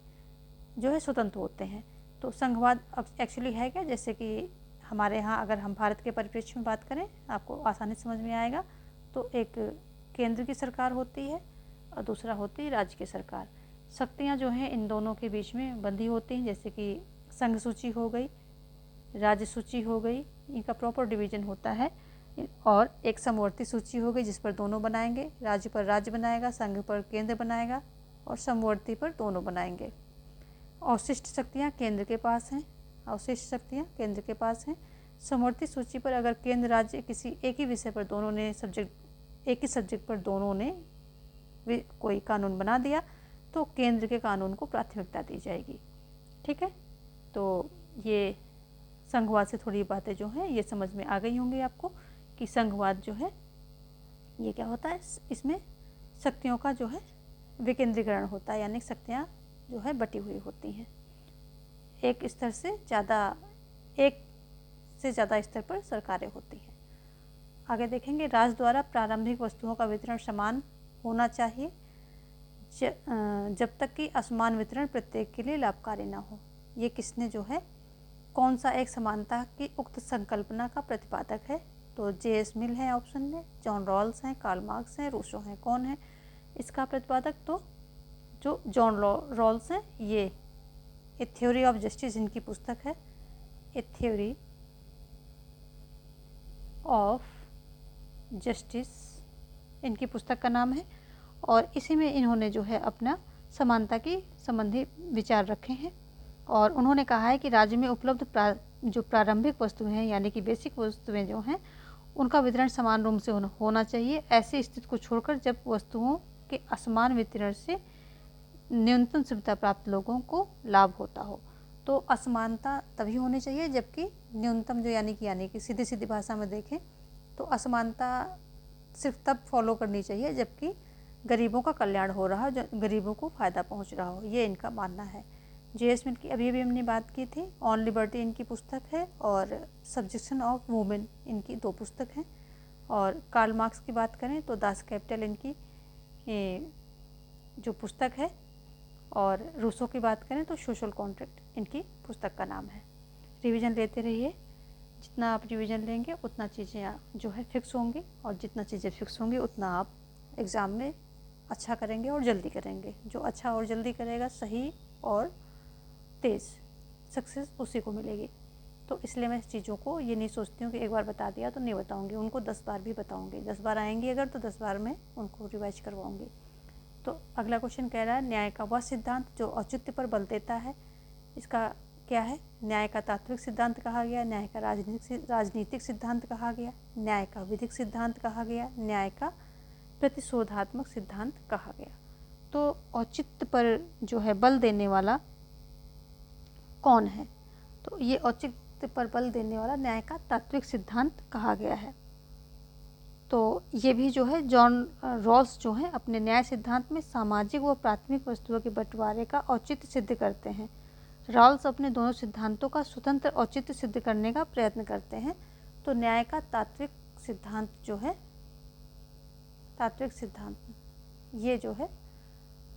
जो है स्वतंत्र होते हैं। तो संघवाद एक्चुअली है क्या? जैसे कि हमारे यहाँ अगर हम भारत के परिप्रेक्ष्य में बात करें, आपको आसानी समझ में आएगा। तो एक केंद्र की सरकार होती है और दूसरा होती है राज्य की सरकार। शक्तियाँ जो हैं इन दोनों के बीच में बंधी होती हैं, जैसे कि संघ सूची हो गई, राज्य सूची हो गई, इनका प्रॉपर डिवीजन होता है। और एक समवर्ती सूची हो गई जिस पर दोनों बनाएंगे, राज्य पर राज्य बनाएगा, संघ पर केंद्र बनाएगा और समवर्ती पर दोनों बनाएंगे। अवशिष्ट शक्तियाँ केंद्र के पास हैं, समवर्ती सूची पर अगर केंद्र राज्य किसी एक ही विषय पर दोनों ने एक ही सब्जेक्ट पर दोनों ने कोई कानून बना दिया तो केंद्र के कानून को प्राथमिकता दी जाएगी। ठीक है, तो ये संघवाद से थोड़ी बातें जो हैं ये समझ में आ गई होंगी आपको कि संघवाद जो है ये क्या होता है, इसमें शक्तियों का जो है विकेंद्रीकरण होता है, यानी शक्तियाँ जो है बटी हुई होती हैं, एक से ज़्यादा स्तर पर सरकारें होती हैं। आगे देखेंगे, राज्य द्वारा प्रारंभिक वस्तुओं का वितरण समान होना चाहिए जब तक कि असमान वितरण प्रत्येक के लिए लाभकारी ना हो। ये किसने जो है कौन सा एक समानता की उक्त संकल्पना का प्रतिपादक है? तो जे.एस. मिल है ऑप्शन में, जॉन रॉल्स हैं, कार्ल मार्क्स हैं, रूसो हैं, कौन है इसका प्रतिपादक? तो जो जॉन रॉल्स हैं, ये ए थ्योरी ऑफ जस्टिस इनकी पुस्तक है, ए थ्योरी ऑफ जस्टिस इनकी पुस्तक का नाम है, और इसी में इन्होंने जो है अपना समानता की संबंधी विचार रखे हैं। और उन्होंने कहा है कि राज्य में उपलब्ध जो प्रारंभिक वस्तुएं हैं यानी कि बेसिक वस्तुएं जो हैं उनका वितरण समान रूप से होना चाहिए, ऐसी स्थिति को छोड़कर जब वस्तुओं के असमान वितरण से न्यूनतम सुविधा प्राप्त लोगों को लाभ होता हो। तो असमानता तभी होनी चाहिए जबकि न्यूनतम जो यानी कि सीधी सीधी भाषा में देखें तो असमानता सिर्फ तब फॉलो करनी चाहिए जबकि गरीबों का कल्याण हो रहा हो, गरीबों को फ़ायदा पहुंच रहा हो, ये इनका मानना है। जे.एस. मिल की अभी हमने बात की थी, ऑन लिबर्टी इनकी पुस्तक है, और सब्जेक्शन ऑफ वुमेन इनकी 2 पुस्तक हैं। और कार्ल मार्क्स की बात करें तो दास कैपिटल इनकी जो पुस्तक है, और रूसो की बात करें तो सोशल कॉन्ट्रैक्ट इनकी पुस्तक का नाम है। रिवीजन लेते रहिए, जितना आप रिवीजन लेंगे उतना चीज़ें जो है फिक्स होंगी, और जितना चीज़ें फिक्स होंगी उतना आप एग्ज़ाम में अच्छा करेंगे और जल्दी करेंगे। जो अच्छा और जल्दी करेगा, सही और तेज़ सक्सेस उसी को मिलेगी। तो इसलिए मैं इस चीज़ों को ये नहीं सोचती हूँ कि एक बार बता दिया तो नहीं बताऊँगी, उनको 10 बार भी बताऊँगी। 10 बार आएंगी अगर तो 10 बार में उनको रिवाइज करवाऊँगी। तो अगला क्वेश्चन कह रहा है, न्याय का वह सिद्धांत जो औचित्य पर बल देता है, इसका क्या है? न्याय का तात्विक सिद्धांत कहा गया, न्याय का राजनीतिक सिद्धांत कहा गया, न्याय का विधिक सिद्धांत कहा गया, न्याय का प्रतिशोधात्मक सिद्धांत कहा गया। तो औचित्य पर जो है बल देने वाला कौन है? तो ये औचित्य पर बल देने वाला न्याय का तात्विक सिद्धांत कहा गया है। तो ये भी जो है जॉन रॉल्स जो है अपने न्याय सिद्धांत में सामाजिक व प्राथमिक वस्तुओं के बंटवारे का औचित्य सिद्ध करते हैं। रॉल्स अपने दोनों सिद्धांतों का स्वतंत्र औचित्य सिद्ध करने का प्रयत्न करते हैं। तो न्याय का तात्विक सिद्धांत जो है, तात्विक सिद्धांत ये जो है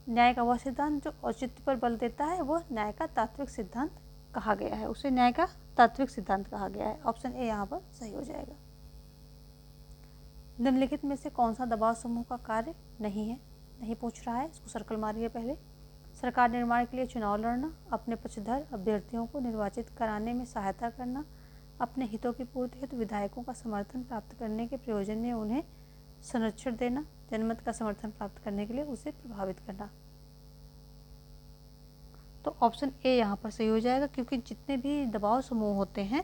न्याय का वह सिद्धांत जो औचित्य पर बल देता है, वह न्याय का तात्विक सिद्धांत कहा गया है, उसे न्याय का तात्विक सिद्धांत कहा गया है। ऑप्शन ए यहाँ पर सही हो जाएगा। निम्नलिखित में से कौन सा दबाव समूह का कार्य नहीं है? नहीं पूछ रहा है, इसको सर्कल मारिए पहले। सरकार निर्माण के लिए चुनाव लड़ना, अपने पक्षधर अभ्यर्थियों को निर्वाचित कराने में सहायता करना, अपने हितों की पूर्ति हेतु विधायकों का समर्थन प्राप्त करने के प्रयोजन में उन्हें संरक्षण देना, जनमत का समर्थन प्राप्त करने के लिए उसे प्रभावित करना। तो ऑप्शन ए यहाँ पर सही हो जाएगा, क्योंकि जितने भी दबाव समूह होते हैं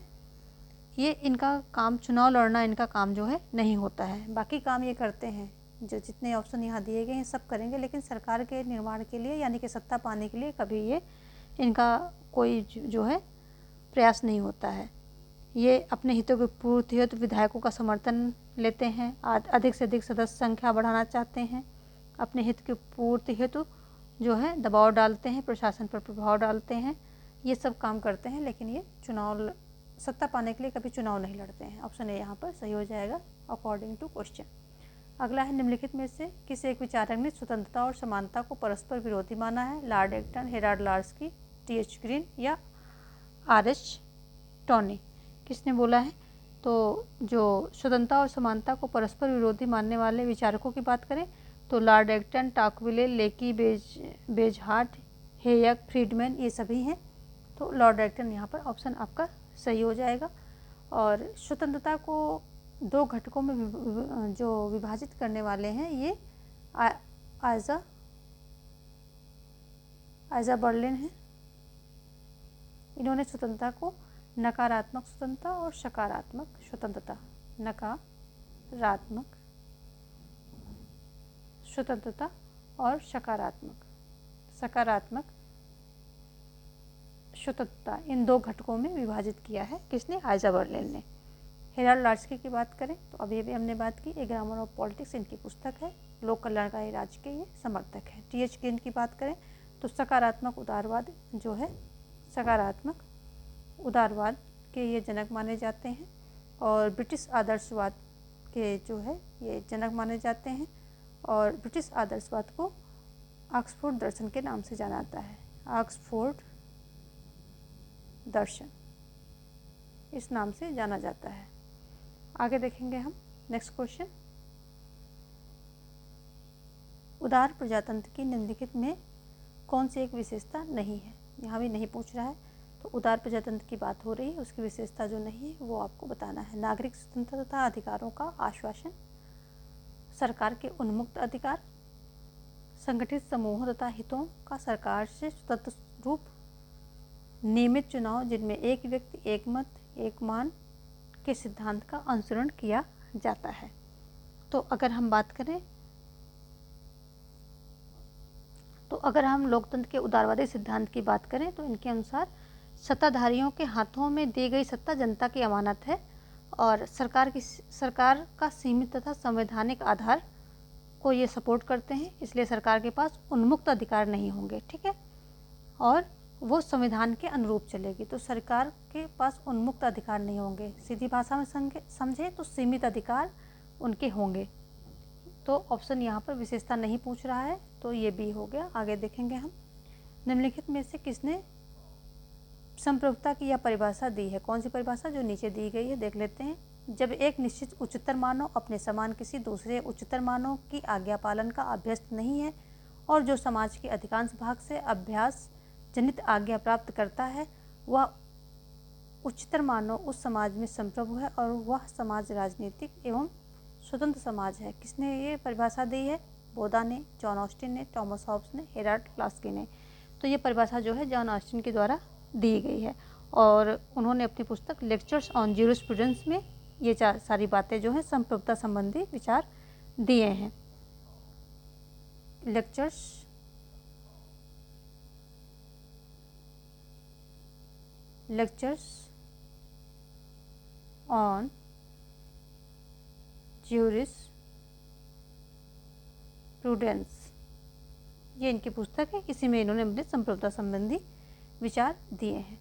ये इनका काम चुनाव लड़ना, इनका काम जो है नहीं होता है। बाकी काम ये करते हैं, जो जितने ऑप्शन यहाँ दिए गए हैं सब करेंगे, लेकिन सरकार के निर्माण के लिए यानी कि सत्ता पाने के लिए कभी ये इनका कोई जो है प्रयास नहीं होता है। ये अपने हितों की पूर्ति हेतु विधायकों का समर्थन लेते हैं, अधिक से अधिक सदस्य संख्या बढ़ाना चाहते हैं, अपने हित की पूर्ति हेतु जो है दबाव डालते हैं, प्रशासन पर प्रभाव डालते हैं, ये सब काम करते हैं, लेकिन ये चुनाव सत्ता पाने के लिए कभी चुनाव नहीं लड़ते हैं। ऑप्शन ए यहाँ पर सही हो जाएगा अकॉर्डिंग टू क्वेश्चन। अगला है, निम्नलिखित में से किस एक विचारक ने स्वतंत्रता और समानता को परस्पर विरोधी माना है? Lord Acton, Harold Laski, T H. Green या आर.एच. टॉनी? किसने बोला है? तो जो स्वतंत्रता और समानता को परस्पर विरोधी मानने वाले विचारकों की बात करें तो लॉर्ड एक्टन, टाकविले, लेकी, बेजहार्ट, हेयक, फ्रीडमैन, ये सभी हैं। तो लॉर्ड एक्टन यहाँ पर ऑप्शन आपका सही हो जाएगा। और स्वतंत्रता को 2 घटकों में जो विभाजित करने वाले हैं ये आइजा बर्लिन है। इन्होंने स्वतंत्रता को नकारात्मक स्वतंत्रता और सकारात्मक स्वतंत्रता। नकारात्मक स्वतंत्रता और सकारात्मक स्वतंत्रता, इन दो घटकों में विभाजित किया है किसने? आइजा बर्लिन ने। हेराल्ड लार्स्की की बात करें तो अभी अभी हमने बात की, ए ग्रामर ऑफ पॉलिटिक्स इनकी पुस्तक है, लोक कल्याणकारी राज्य के ये समर्थक है। टी.एच. गिन की बात करें तो सकारात्मक उदारवाद जो है, सकारात्मक उदारवाद के ये जनक माने जाते हैं और ब्रिटिश आदर्शवाद के जो है ये जनक माने जाते हैं। और ब्रिटिश आदर्शवाद को ऑक्सफोर्ड दर्शन के नाम से जाना जाता है। ऑक्सफोर्ड दर्शन इस नाम से जाना जाता है। आगे देखेंगे हम नेक्स्ट क्वेश्चन। उदार प्रजातंत्र की निम्नलिखित में कौन सी एक विशेषता नहीं है? यहाँ भी नहीं पूछ रहा है, तो उदार प्रजातंत्र की बात हो रही है, उसकी विशेषता जो नहीं है वो आपको बताना है। नागरिक स्वतंत्रता तथा अधिकारों का आश्वासन, सरकार के उन्मुक्त अधिकार, संगठित समूहों तथा हितों का सरकार से स्वतंत्र रूप, नियमित चुनाव जिनमें एक व्यक्ति एक मत एक मान के सिद्धांत का अनुसरण किया जाता है। तो अगर हम लोकतंत्र के उदारवादी सिद्धांत की बात करें तो इनके अनुसार सत्ताधारियों के हाथों में दी गई सत्ता जनता की अमानत है और सरकार का सीमित तथा संवैधानिक आधार को ये सपोर्ट करते हैं, इसलिए सरकार के पास उन्मुक्त अधिकार नहीं होंगे, ठीक है, और वो संविधान के अनुरूप चलेगी। तो सरकार के पास उन्मुक्त अधिकार नहीं होंगे, सीधी भाषा में समझे तो सीमित अधिकार उनके होंगे। तो ऑप्शन यहाँ पर विशेषता नहीं पूछ रहा है, तो ये बी हो गया। आगे देखेंगे हम, निम्नलिखित में से किसने संप्रभुता की यह परिभाषा दी है? कौन सी परिभाषा? जो नीचे दी गई है, देख लेते हैं। जब एक निश्चित उच्चतर मानव अपने समान किसी दूसरे उच्चतर मानव की आज्ञा पालन का अभ्यस्त नहीं है और जो समाज के अधिकांश भाग से अभ्यास जनित आज्ञा प्राप्त करता है, वह उच्चतर मानव उस समाज में संप्रभु है और वह समाज राजनीतिक एवं स्वतंत्र समाज है। किसने ये परिभाषा दी है? बोधा ने, जॉन ऑस्टिन ने, थॉमस हॉब्स ने, हेराल्ड लार्स्की ने। तो ये परिभाषा जो है जॉन ऑस्टिन के द्वारा दी गई है और उन्होंने अपनी पुस्तक लेक्चर्स ऑन ज्यूरिस्प्रूडेंस में ये सारी बातें जो हैं संप्रभुता संबंधी विचार दिए हैं। लेक्चर्स ऑन ज्यूरिस्प्रूडेंस, ये इनकी पुस्तक है, इसी में इन्होंने अपने संप्रभुता संबंधी विचार दिए हैं।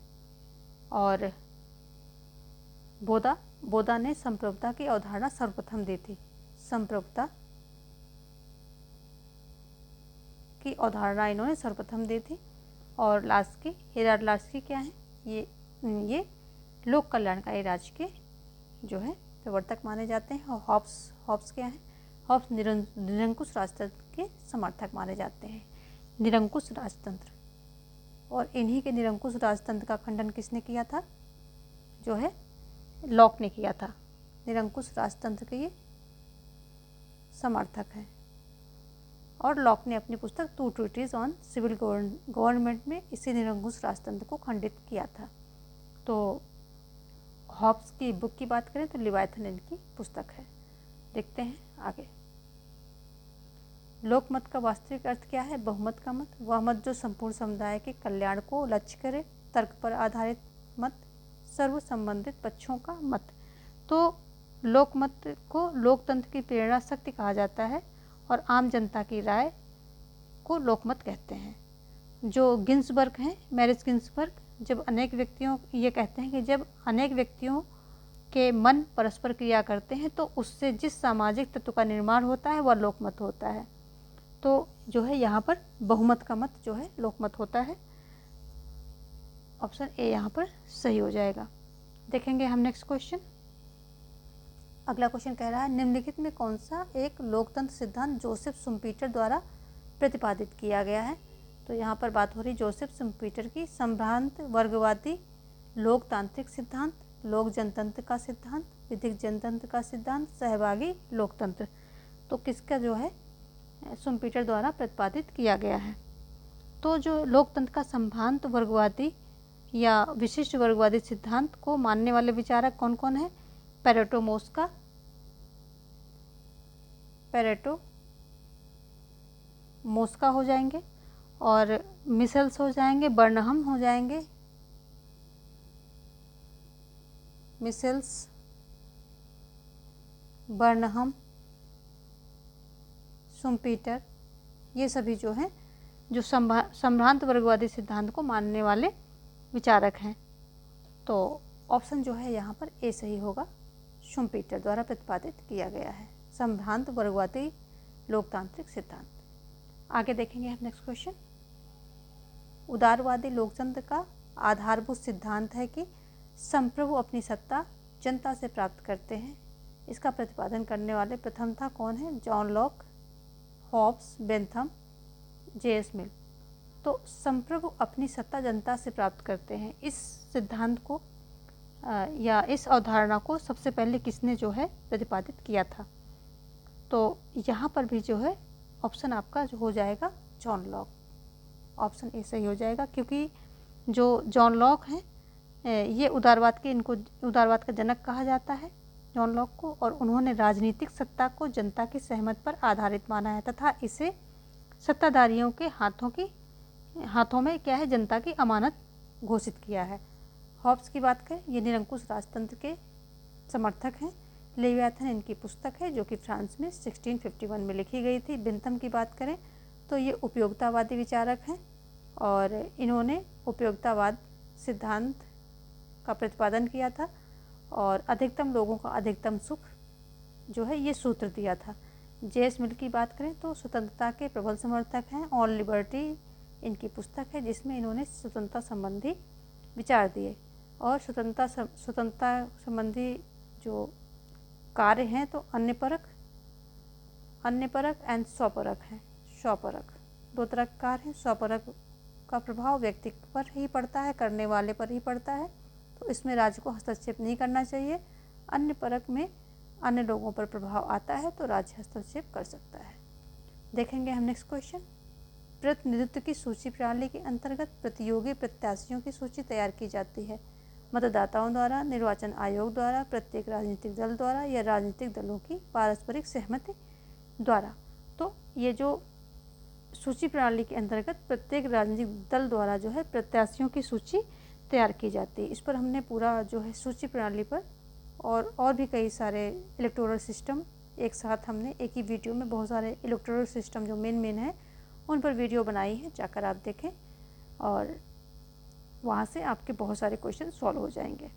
और बोधा ने संप्रभुता की अवधारणा सर्वप्रथम दी थी। संप्रभुता की अवधारणा इन्होंने सर्वप्रथम दी थी। और लार्स्की, हेराल्ड लार्स्की क्या है? ये लोक कल्याणकारी राज्य के जो है प्रवर्तक माने जाते हैं। और हॉब्स क्या है? हॉब्स निरंकुश राजतंत्र के समर्थक माने जाते हैं। निरंकुश राजतंत्र, और इन्हीं के निरंकुश राजतंत्र का खंडन किसने किया था? जो है लॉक ने किया था। निरंकुश राजतंत्र के ये समर्थक हैं और लॉक ने अपनी पुस्तक two treaties on civil government में इसी निरंकुश राजतंत्र को खंडित किया था। तो हॉब्स की बुक की बात करें तो लिवायथन इनकी पुस्तक है। देखते हैं आगे। लोकमत का वास्तविक अर्थ क्या है? बहुमत का मत, वह मत जो संपूर्ण समुदाय के कल्याण को लक्ष्य करे, तर्क पर आधारित मत, सर्व संबंधित पक्षों का मत। तो लोकमत को लोकतंत्र की प्रेरणा शक्ति कहा जाता है और आम जनता की राय को लोकमत कहते हैं। जो गिन्सबर्ग हैं, मैरिज गिन्सबर्ग, जब अनेक व्यक्तियों ये कहते हैं कि जब अनेक व्यक्तियों के मन परस्पर क्रिया करते हैं तो उससे जिस सामाजिक तत्व का निर्माण होता है वह लोकमत होता है। तो जो है यहाँ पर बहुमत का मत जो है लोकमत होता है। ऑप्शन ए यहाँ पर सही हो जाएगा। देखेंगे हम नेक्स्ट क्वेश्चन। अगला क्वेश्चन कह रहा है, निम्नलिखित में कौन सा एक लोकतंत्र सिद्धांत जोसेफ शुम्पीटर द्वारा प्रतिपादित किया गया है? तो यहाँ पर बात हो रही जोसेफ शुम्पीटर की। संभ्रांत वर्गवादी लोकतांत्रिक सिद्धांत, लोक जनतंत्र का सिद्धांत, विधिक जनतंत्र का सिद्धांत, सहभागी लोकतंत्र। तो किसका जो है शुम्पीटर द्वारा प्रतिपादित किया गया है? तो जो लोकतंत्र का संभ्रांत वर्गवादी या विशिष्ट वर्गवादी सिद्धांत को मानने वाले विचारक कौन कौन है? पेरेटो मोस्का हो जाएंगे, और मिसेल्स हो जाएंगे, बर्नहम हो जाएंगे, मिसेल्स, बर्नहम, शुम्पीटर, ये सभी जो हैं जो संभ्रांत वर्गवादी सिद्धांत को मानने वाले विचारक हैं। तो ऑप्शन जो है यहाँ पर ए सही होगा, शुम्पीटर द्वारा प्रतिपादित किया गया है संभ्रांत वर्गवादी लोकतांत्रिक सिद्धांत। आगे देखेंगे हम नेक्स्ट क्वेश्चन। उदारवादी लोकतंत्र का आधारभूत सिद्धांत है कि संप्रभु अपनी सत्ता जनता से प्राप्त करते हैं। इसका प्रतिपादन करने वाले प्रथम था कौन है? John Locke, Hobbes, Bentham, J S. Mill. तो संप्रभु अपनी सत्ता जनता से प्राप्त करते हैं, इस सिद्धांत को या इस अवधारणा को सबसे पहले किसने जो है प्रतिपादित किया था? तो यहाँ पर भी जो है ऑप्शन आपका जो हो जाएगा जॉन लॉक, ऑप्शन ए सही हो जाएगा, क्योंकि जो जॉन लॉक हैं ये उदारवाद का जनक कहा जाता है जॉन लॉक को, और उन्होंने राजनीतिक सत्ता को जनता की सहमति पर आधारित माना है तथा इसे सत्ताधारियों के हाथों में क्या है, जनता की अमानत घोषित किया है। हॉब्स की बात करें, ये निरंकुश राजतंत्र के समर्थक हैं। लेवियाथन इनकी पुस्तक है जो कि फ्रांस में 1651 में लिखी गई थी। बेंथम की बात करें तो ये उपयोगितावादी विचारक हैं और इन्होंने उपयोगितावाद सिद्धांत का प्रतिपादन किया था और अधिकतम लोगों का अधिकतम सुख जो है ये सूत्र दिया था। जे.एस. मिल की बात करें तो स्वतंत्रता के प्रबल समर्थक हैं। ऑन लिबर्टी इनकी पुस्तक है जिसमें इन्होंने स्वतंत्रता संबंधी विचार दिए और स्वतंत्रता संबंधी जो कार्य हैं तो अन्यपरक एंड स्वपरक हैं। स्वपरक दो तरह के कार्य हैं। स्वपरक का प्रभाव व्यक्ति पर ही पड़ता है, करने वाले पर ही पड़ता है, तो इसमें राज्य को हस्तक्षेप नहीं करना चाहिए। अन्यपरक में अन्य लोगों पर प्रभाव आता है तो राज्य हस्तक्षेप कर सकता है। देखेंगे हम नेक्स्ट क्वेश्चन। प्रतिनिधित्व की सूची प्रणाली के अंतर्गत प्रतियोगी प्रत्याशियों की सूची तैयार की जाती है मतदाताओं द्वारा, निर्वाचन आयोग द्वारा, प्रत्येक राजनीतिक दल द्वारा या राजनीतिक दलों की पारस्परिक सहमति द्वारा। तो ये जो सूची प्रणाली के अंतर्गत प्रत्येक राजनीतिक दल द्वारा जो है प्रत्याशियों की सूची तैयार की जाती है। इस पर हमने पूरा जो है सूची प्रणाली पर और भी कई सारे इलेक्टोरल सिस्टम एक साथ हमने एक ही वीडियो में बहुत सारे इलेक्टोरल सिस्टम जो मेन है उन पर वीडियो बनाई है, जाकर आप देखें और वहाँ से आपके बहुत सारे क्वेश्चन सॉल्व हो जाएंगे।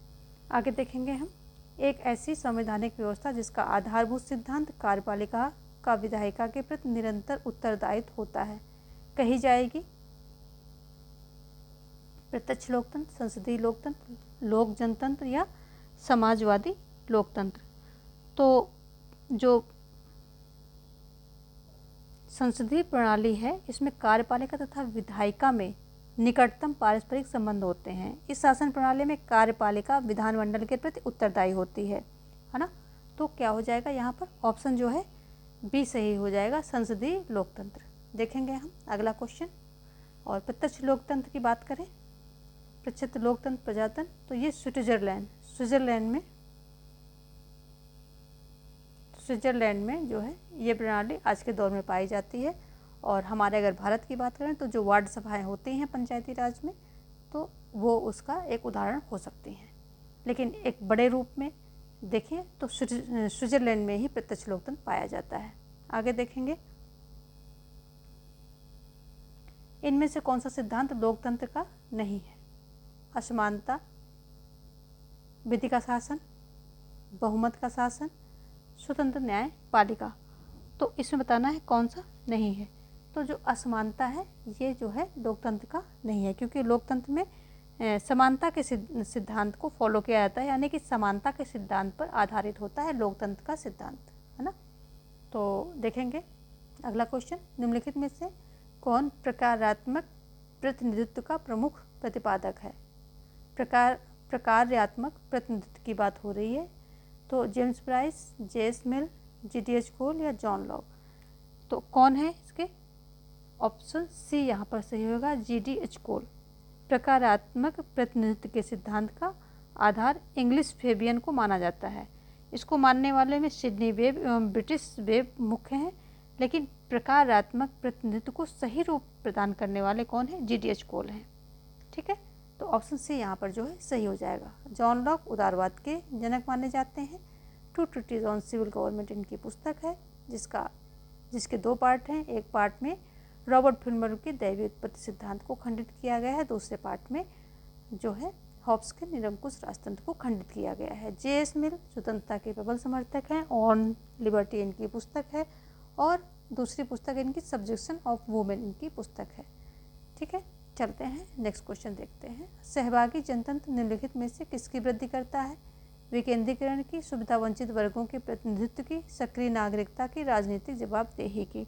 आगे देखेंगे हम। एक ऐसी संवैधानिक व्यवस्था जिसका आधारभूत सिद्धांत कार्यपालिका का विधायिका के प्रति निरंतर उत्तरदायित्व होता है कही जाएगी। प्रत्यक्ष लोकतंत्र, संसदीय लोकतंत्र, लोक जनतंत्र या समाजवादी लोकतंत्र। तो जो संसदीय प्रणाली है इसमें कार्यपालिका तथा विधायिका में निकटतम पारस्परिक संबंध होते हैं। इस शासन प्रणाली में कार्यपालिका विधानमंडल के प्रति उत्तरदायी होती है ना। तो क्या हो जाएगा यहाँ पर ऑप्शन जो है बी सही हो जाएगा, संसदीय लोकतंत्र। देखेंगे हम अगला क्वेश्चन। और प्रत्यक्ष लोकतंत्र की बात करें, प्रत्यक्ष लोकतंत्र प्रजातंत्र, तो ये स्विट्जरलैंड में जो है ये प्रणाली आज के दौर में पाई जाती है। और हमारे अगर भारत की बात करें तो जो वार्ड सभाएं होती हैं पंचायती राज में तो वो उसका एक उदाहरण हो सकती हैं, लेकिन एक बड़े रूप में देखिए तो स्विट्जरलैंड में ही प्रत्यक्ष लोकतंत्र पाया जाता है। आगे देखेंगे इनमें से कौन सा सिद्धांत लोकतंत्र का नहीं है? असमानता, विधि का शासन, बहुमत का शासन, स्वतंत्र न्यायपालिका। तो इसमें बताना है कौन सा नहीं है। तो जो असमानता है ये जो है लोकतंत्र का नहीं है, क्योंकि लोकतंत्र में समानता के सिद्धांत को फॉलो किया जाता है, यानी कि समानता के सिद्धांत पर आधारित होता है लोकतंत्र का सिद्धांत, है ना। तो देखेंगे अगला क्वेश्चन। निम्नलिखित में से कौन प्रकारात्मक प्रतिनिधित्व का प्रमुख प्रतिपादक है? प्रकार्यात्मक प्रतिनिधित्व की बात हो रही है तो जेम्स ब्राइस, जे.एस. मिल, जी.डी.एच. कोल या जॉन लॉक। तो कौन है इसके? ऑप्शन सी यहाँ पर सही होगा, जी.डी.एच. कोल। प्रकारात्मक प्रतिनिधित्व के सिद्धांत का आधार इंग्लिश फेबियन को माना जाता है। इसको मानने वाले में सिडनी वेब एवं ब्रिटिश वेब मुख्य हैं, लेकिन प्रकारात्मक प्रतिनिधित्व को सही रूप प्रदान करने वाले कौन हैं? GDH कोल हैं। ठीक है, तो ऑप्शन सी यहाँ पर जो है सही हो जाएगा। जॉन लॉक उदारवाद के जनक माने जाते हैं। Two treaties on civil government इनकी पुस्तक है, जिसके 2 पार्ट हैं। एक पार्ट में रॉबर्ट फिल्मर के दैवीय उत्पत्ति सिद्धांत को खंडित किया गया है, दूसरे पार्ट में जो है हॉब्स के निरंकुश राजतंत्र को खंडित किया गया है। JS मिल स्वतंत्रता के प्रबल समर्थक हैं। ऑन लिबर्टी इनकी पुस्तक है और दूसरी पुस्तक इनकी सब्जेक्शन ऑफ वुमेन इनकी पुस्तक है। ठीक है, चलते हैं नेक्स्ट क्वेश्चन देखते हैं। सहभागी जनतंत्र निम्नलिखित में से किसकी वृद्धि करता है? विकेंद्रीकरण की, सुविधा वंचित वर्गों के प्रतिनिधित्व की, सक्रिय नागरिकता की, राजनीतिक जवाबदेही की।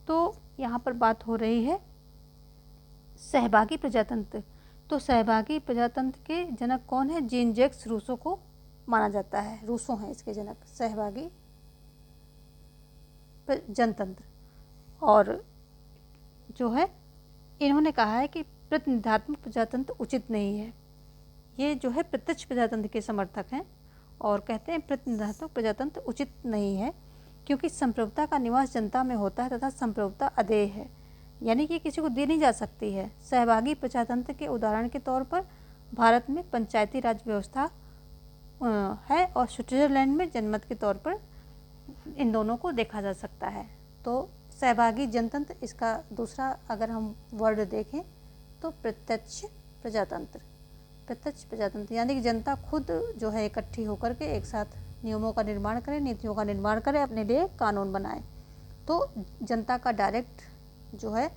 तो यहाँ पर बात हो रही है सहभागी प्रजातंत्र। तो सहभागी प्रजातंत्र के जनक कौन है? जीन जैक्स रूसो को माना जाता है। रूसो हैं इसके जनक सहभागी जनतंत्र। और जो है इन्होंने कहा है कि प्रतिनिधात्मक प्रजातंत्र उचित नहीं है। ये जो है प्रत्यक्ष प्रजातंत्र के समर्थक हैं और कहते हैं प्रतिनिधात्मक प्रजातंत्र उचित नहीं है, क्योंकि संप्रभुता का निवास जनता में होता है तथा संप्रभुता अदेय है, यानी कि किसी को दी नहीं जा सकती है। सहभागी प्रजातंत्र के उदाहरण के तौर पर भारत में पंचायती राज व्यवस्था है और स्विट्जरलैंड में जनमत के तौर पर इन दोनों को देखा जा सकता है। तो सहभागी जनतंत्र, इसका दूसरा अगर हम वर्ड देखें तो प्रत्यक्ष प्रजातंत्र। प्रत्यक्ष प्रजातंत्र यानी कि जनता खुद जो है इकट्ठी होकर के एक साथ नियमों का निर्माण करे, नीतियों का निर्माण करे, अपने लिए कानून बनाए। तो जनता का डायरेक्ट जो है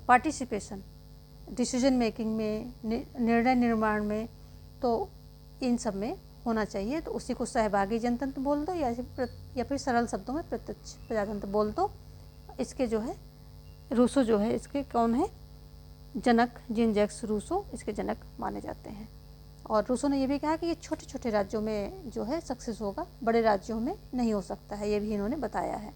पार्टिसिपेशन डिसीजन मेकिंग में, निर्णय निर्माण में, तो इन सब में होना चाहिए। तो उसी को सहभागी जनतंत्र बोल दो या फिर सरल शब्दों में प्रत्यक्ष प्रजातंत्र बोल दो। इसके जो है रूसो जो है इसके कौन है जनक? जीन जैक्स रूसो इसके जनक माने जाते हैं। और रूसो ने यह भी कहा कि ये छोटे छोटे राज्यों में जो है सक्सेस होगा, बड़े राज्यों में नहीं हो सकता है, ये भी इन्होंने बताया है।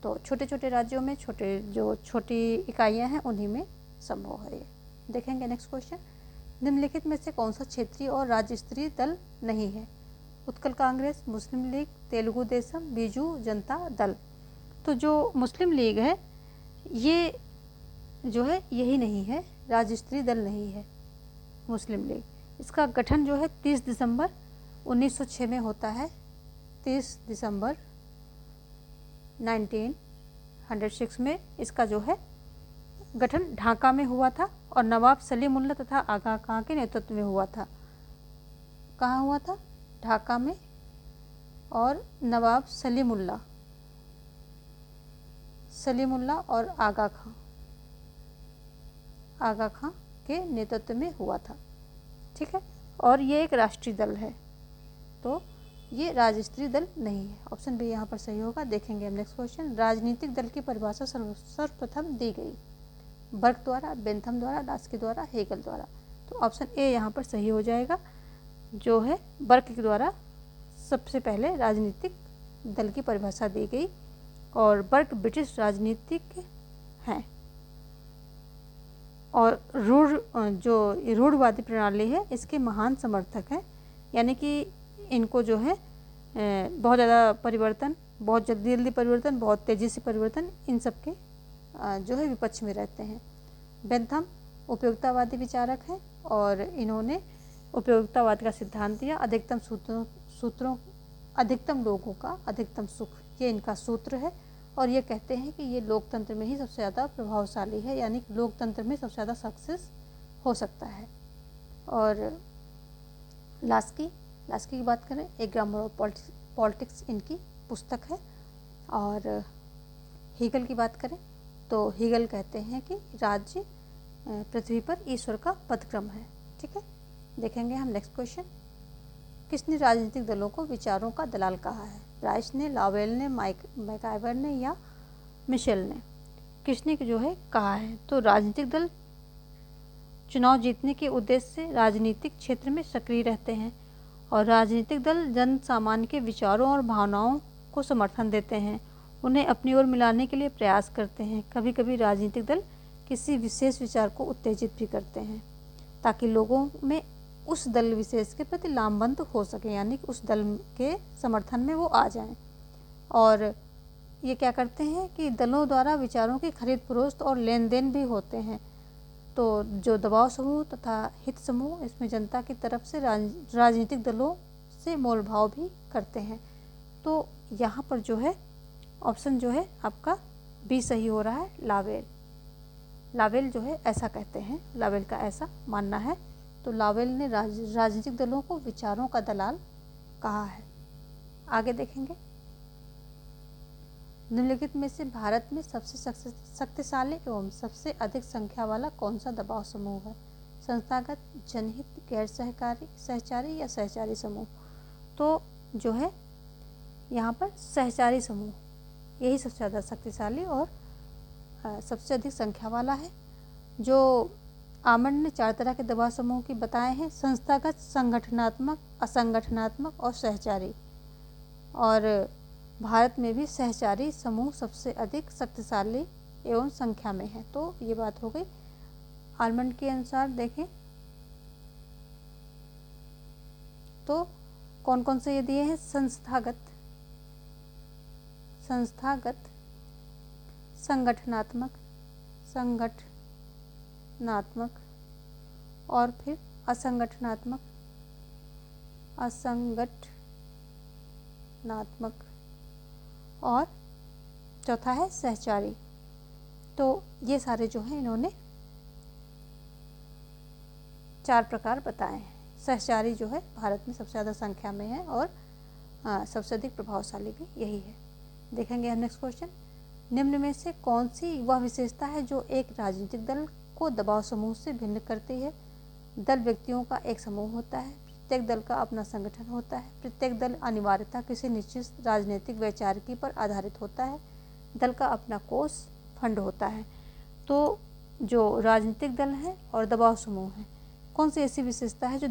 तो छोटे छोटे राज्यों में छोटी इकाइयाँ हैं उन्हीं में संभव है ये। देखेंगे नेक्स्ट क्वेश्चन। निम्नलिखित में से कौन सा क्षेत्रीय और राज्य स्तरीय दल नहीं है? उत्कल कांग्रेस, मुस्लिम लीग, तेलुगु देशम, बीजू जनता दल। तो जो मुस्लिम लीग है ये जो है यही नहीं है, राज्य स्तरीय दल नहीं है मुस्लिम लीग। इसका गठन जो है 30 दिसंबर 1906 में होता है। 30 दिसंबर 1906 में इसका जो है गठन ढाका में हुआ था और नवाब सलीमुल्लाह तथा आगा खां के नेतृत्व में हुआ था। कहाँ हुआ था? ढाका में। और नवाब सलीमुल्लाह और आगा खां के नेतृत्व में हुआ था। ठीक है, और ये एक राष्ट्रीय दल है, तो ये राज्य स्तरीय दल नहीं है। ऑप्शन बी यहाँ पर सही होगा। देखेंगे हम नेक्स्ट क्वेश्चन। राजनीतिक दल की परिभाषा सर्वप्रथम दी गई? बर्क द्वारा, बेंथम द्वारा, लास्की द्वारा, हेगल द्वारा। तो ऑप्शन ए यहाँ पर सही हो जाएगा, जो है बर्क के द्वारा सबसे पहले राजनीतिक दल की परिभाषा दी गई। और बर्क ब्रिटिश राजनीतिक हैं और रूढ़वादी प्रणाली है इसके महान समर्थक हैं, यानी कि इनको जो है बहुत ज़्यादा परिवर्तन, बहुत जल्दी परिवर्तन, बहुत तेज़ी से परिवर्तन, इन सब के जो है विपक्ष में रहते हैं। बेंथम उपयोगितावादी विचारक हैं और इन्होंने उपयोगितावाद का सिद्धांत दिया। अधिकतम लोगों का अधिकतम सुख, ये इनका सूत्र है। और ये कहते हैं कि ये लोकतंत्र में ही सबसे ज़्यादा प्रभावशाली है, यानी कि लोकतंत्र में सबसे ज़्यादा सक्सेस हो सकता है। और लास्की की बात करें, ए ग्रामर ऑफ पॉलिटिक्स इनकी पुस्तक है। और हीगल की बात करें तो हीगल कहते हैं कि राज्य पृथ्वी पर ईश्वर का पदक्रम है। ठीक है, देखेंगे हम नेक्स्ट क्वेश्चन। किसने राजनीतिक दलों को विचारों का दलाल कहा है? राइस ने, लावेल ने, मैकाइवर ने या मिशेल ने? किसने जो है कहा है? तो राजनीतिक दल चुनाव जीतने के उद्देश्य से राजनीतिक क्षेत्र में सक्रिय रहते हैं और राजनीतिक दल जन सामान्य के विचारों और भावनाओं को समर्थन देते हैं, उन्हें अपनी ओर मिलाने के लिए प्रयास करते हैं। कभी कभी राजनीतिक दल किसी विशेष विचार को उत्तेजित भी करते हैं। ताकि लोगों में उस दल विशेष के प्रति लामबंद हो सके, यानी कि उस दल के समर्थन में वो आ जाएं। और ये क्या करते हैं कि दलों द्वारा विचारों की खरीद फरोख्त और लेन देन भी होते हैं। तो जो दबाव समूह तथा हित समूह, इसमें जनता की तरफ से राजनीतिक दलों से मोल भाव भी करते हैं। तो यहाँ पर जो है ऑप्शन जो है आपका बी सही हो रहा है, लावेल। लावेल जो है ऐसा कहते हैं, लावेल का ऐसा मानना है। तो लावेल ने राजनीतिक दलों को विचारों का दलाल कहा है। आगे देखेंगे, निम्नलिखित में से भारत में सबसे शक्तिशाली एवं सबसे अधिक संख्या वाला कौन सा दबाव समूह है? संस्थागत, जनहित, गैर सहचारी या सहचारी समूह? तो जो है यहाँ पर सहचारी समूह, यही सबसे ज़्यादा शक्तिशाली और सबसे अधिक संख्या वाला है। जो आमंड ने 4 तरह के दबाव समूह की बताए हैं: संस्थागत, संगठनात्मक, असंगठनात्मक और सहचारी। और भारत में भी सहचारी समूह सबसे अधिक शक्तिशाली एवं संख्या में है। तो ये बात हो गई आलमंड के अनुसार। देखें तो कौन कौन से ये दिए हैं: संस्थागत, संगठनात्मक और फिर असंगठनात्मक और चौथा है सहचारी। तो ये सारे जो हैं इन्होंने 4 प्रकार बताए हैं। सहचारी जो है भारत में सबसे ज़्यादा संख्या में है और सबसे अधिक प्रभावशाली भी यही है। देखेंगे हम नेक्स्ट क्वेश्चन, निम्न में से कौन सी वह विशेषता है जो एक राजनीतिक दल को दबाव समूह से भिन्न करती है? दल व्यक्तियों का एक समूह होता है, प्रत्येक दल का अपना संगठन होता है, प्रत्येक दल अनिवार्यतः किसी निश्चित राजनीतिक वैचारिकी पर आधारित होता है, दल का अपना कोष फंड होता है। तो जो राजनीतिक दल हैं और दबाव समूह हैं, कौन सी ऐसी विशेषता है जो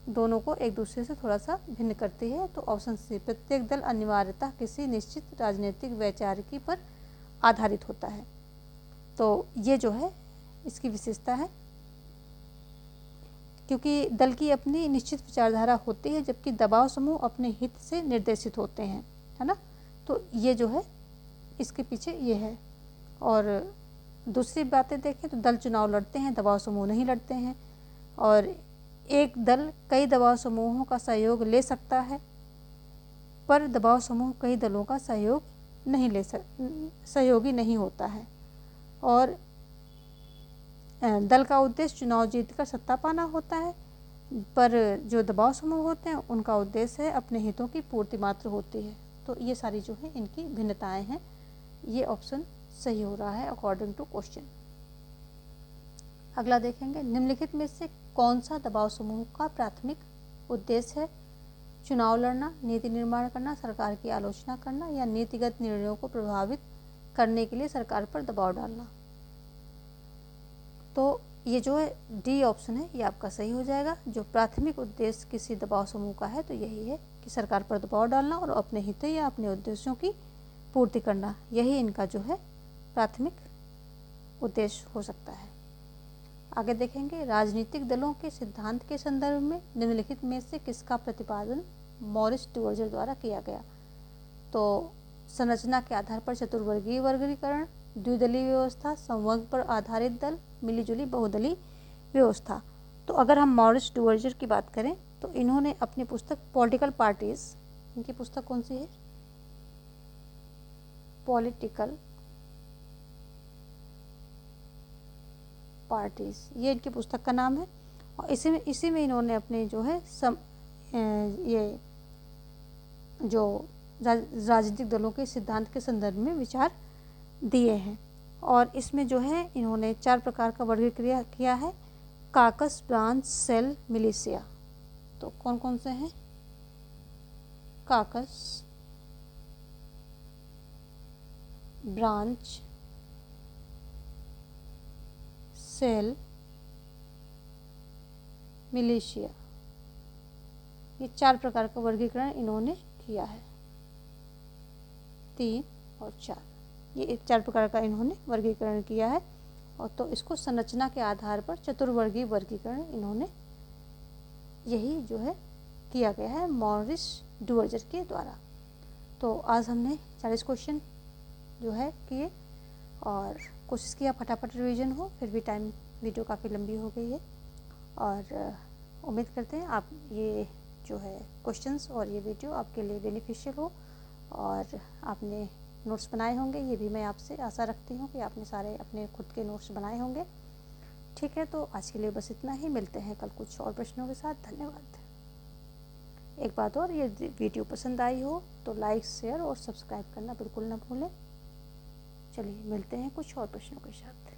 दोनों को एक दूसरे से थोड़ा सा भिन्न करती है? तो ऑप्शन सी, प्रत्येक दल अनिवार्यतः किसी निश्चित राजनीतिक वैचारिकी पर आधारित होता है। तो ये जो है इसकी विशेषता है, क्योंकि दल की अपनी निश्चित विचारधारा होती है जबकि दबाव समूह अपने हित से निर्देशित होते हैं, है ना। तो ये जो है इसके पीछे ये है। और दूसरी बातें देखें तो दल चुनाव लड़ते हैं, दबाव समूह नहीं लड़ते हैं। और एक दल कई दबाव समूहों का सहयोग ले सकता है, पर दबाव समूह कई दलों का सहयोगी नहीं होता है। और दल का उद्देश्य चुनाव जीतकर सत्ता पाना होता है, पर जो दबाव समूह होते हैं उनका उद्देश्य है अपने हितों की पूर्ति मात्र होती है। तो ये सारी जो है इनकी भिन्नताएं हैं। ये ऑप्शन सही हो रहा है अकॉर्डिंग टू क्वेश्चन। अगला देखेंगे, निम्नलिखित में से कौन सा दबाव समूह का प्राथमिक उद्देश्य है? चुनाव लड़ना, नीति निर्माण करना, सरकार की आलोचना करना या नीतिगत निर्णयों को प्रभावित करने के लिए सरकार पर दबाव डालना? तो ये जो है डी ऑप्शन है, ये आपका सही हो जाएगा। जो प्राथमिक उद्देश्य किसी दबाव समूह का है तो यही है कि सरकार पर दबाव डालना और अपने हितों या अपने उद्देश्यों की पूर्ति करना, यही इनका जो है प्राथमिक उद्देश्य हो सकता है। आगे देखेंगे, राजनीतिक दलों के सिद्धांत के संदर्भ में निम्नलिखित में से किसका प्रतिपादन मॉरिस डुवर्जर द्वारा किया गया? तो संरचना के आधार पर चतुर्वर्गीय वर्गीकरण, द्विदलीय व्यवस्था, संवर्ग पर आधारित दल, मिलीजुली बहुदलीय व्यवस्था। तो अगर हम मॉरिस डुवर्जर की बात करें तो इन्होंने अपनी पुस्तक पॉलिटिकल पार्टीज, इनकी पुस्तक कौन सी है? पॉलिटिकल पार्टीज, ये इनकी पुस्तक का नाम है। और इसी में इन्होंने अपने जो है ये जो राजनीतिक दलों के सिद्धांत के संदर्भ में विचार दिए हैं। और इसमें जो है इन्होंने 4 प्रकार का वर्गीकरण किया है: काकस, ब्रांच, सेल, मिलिशिया। तो कौन कौन से हैं? काकस, ब्रांच, सेल, मिलिशिया, ये 4 प्रकार का वर्गीकरण इन्होंने किया है। 3 और 4, ये 4 प्रकार का इन्होंने वर्गीकरण किया है। और तो इसको संरचना के आधार पर चतुर्वर्गीय वर्गीकरण इन्होंने यही जो है किया गया है मॉरिस डुवर्जर के द्वारा। तो आज हमने 40 क्वेश्चन जो है किए और कोशिश किया फटाफट रिवीजन हो, फिर भी टाइम वीडियो काफ़ी लंबी हो गई है। और उम्मीद करते हैं आप ये जो है क्वेश्चंस और ये वीडियो आपके लिए बेनिफिशियल हो और आपने नोट्स बनाए होंगे, ये भी मैं आपसे आशा रखती हूँ कि आपने सारे अपने खुद के नोट्स बनाए होंगे। ठीक है, तो आज के लिए बस इतना ही, मिलते हैं कल कुछ और प्रश्नों के साथ। धन्यवाद। एक बात और, ये वीडियो पसंद आई हो तो लाइक, शेयर और सब्सक्राइब करना बिल्कुल ना भूलें। चलिए मिलते हैं कुछ और प्रश्नों के साथ।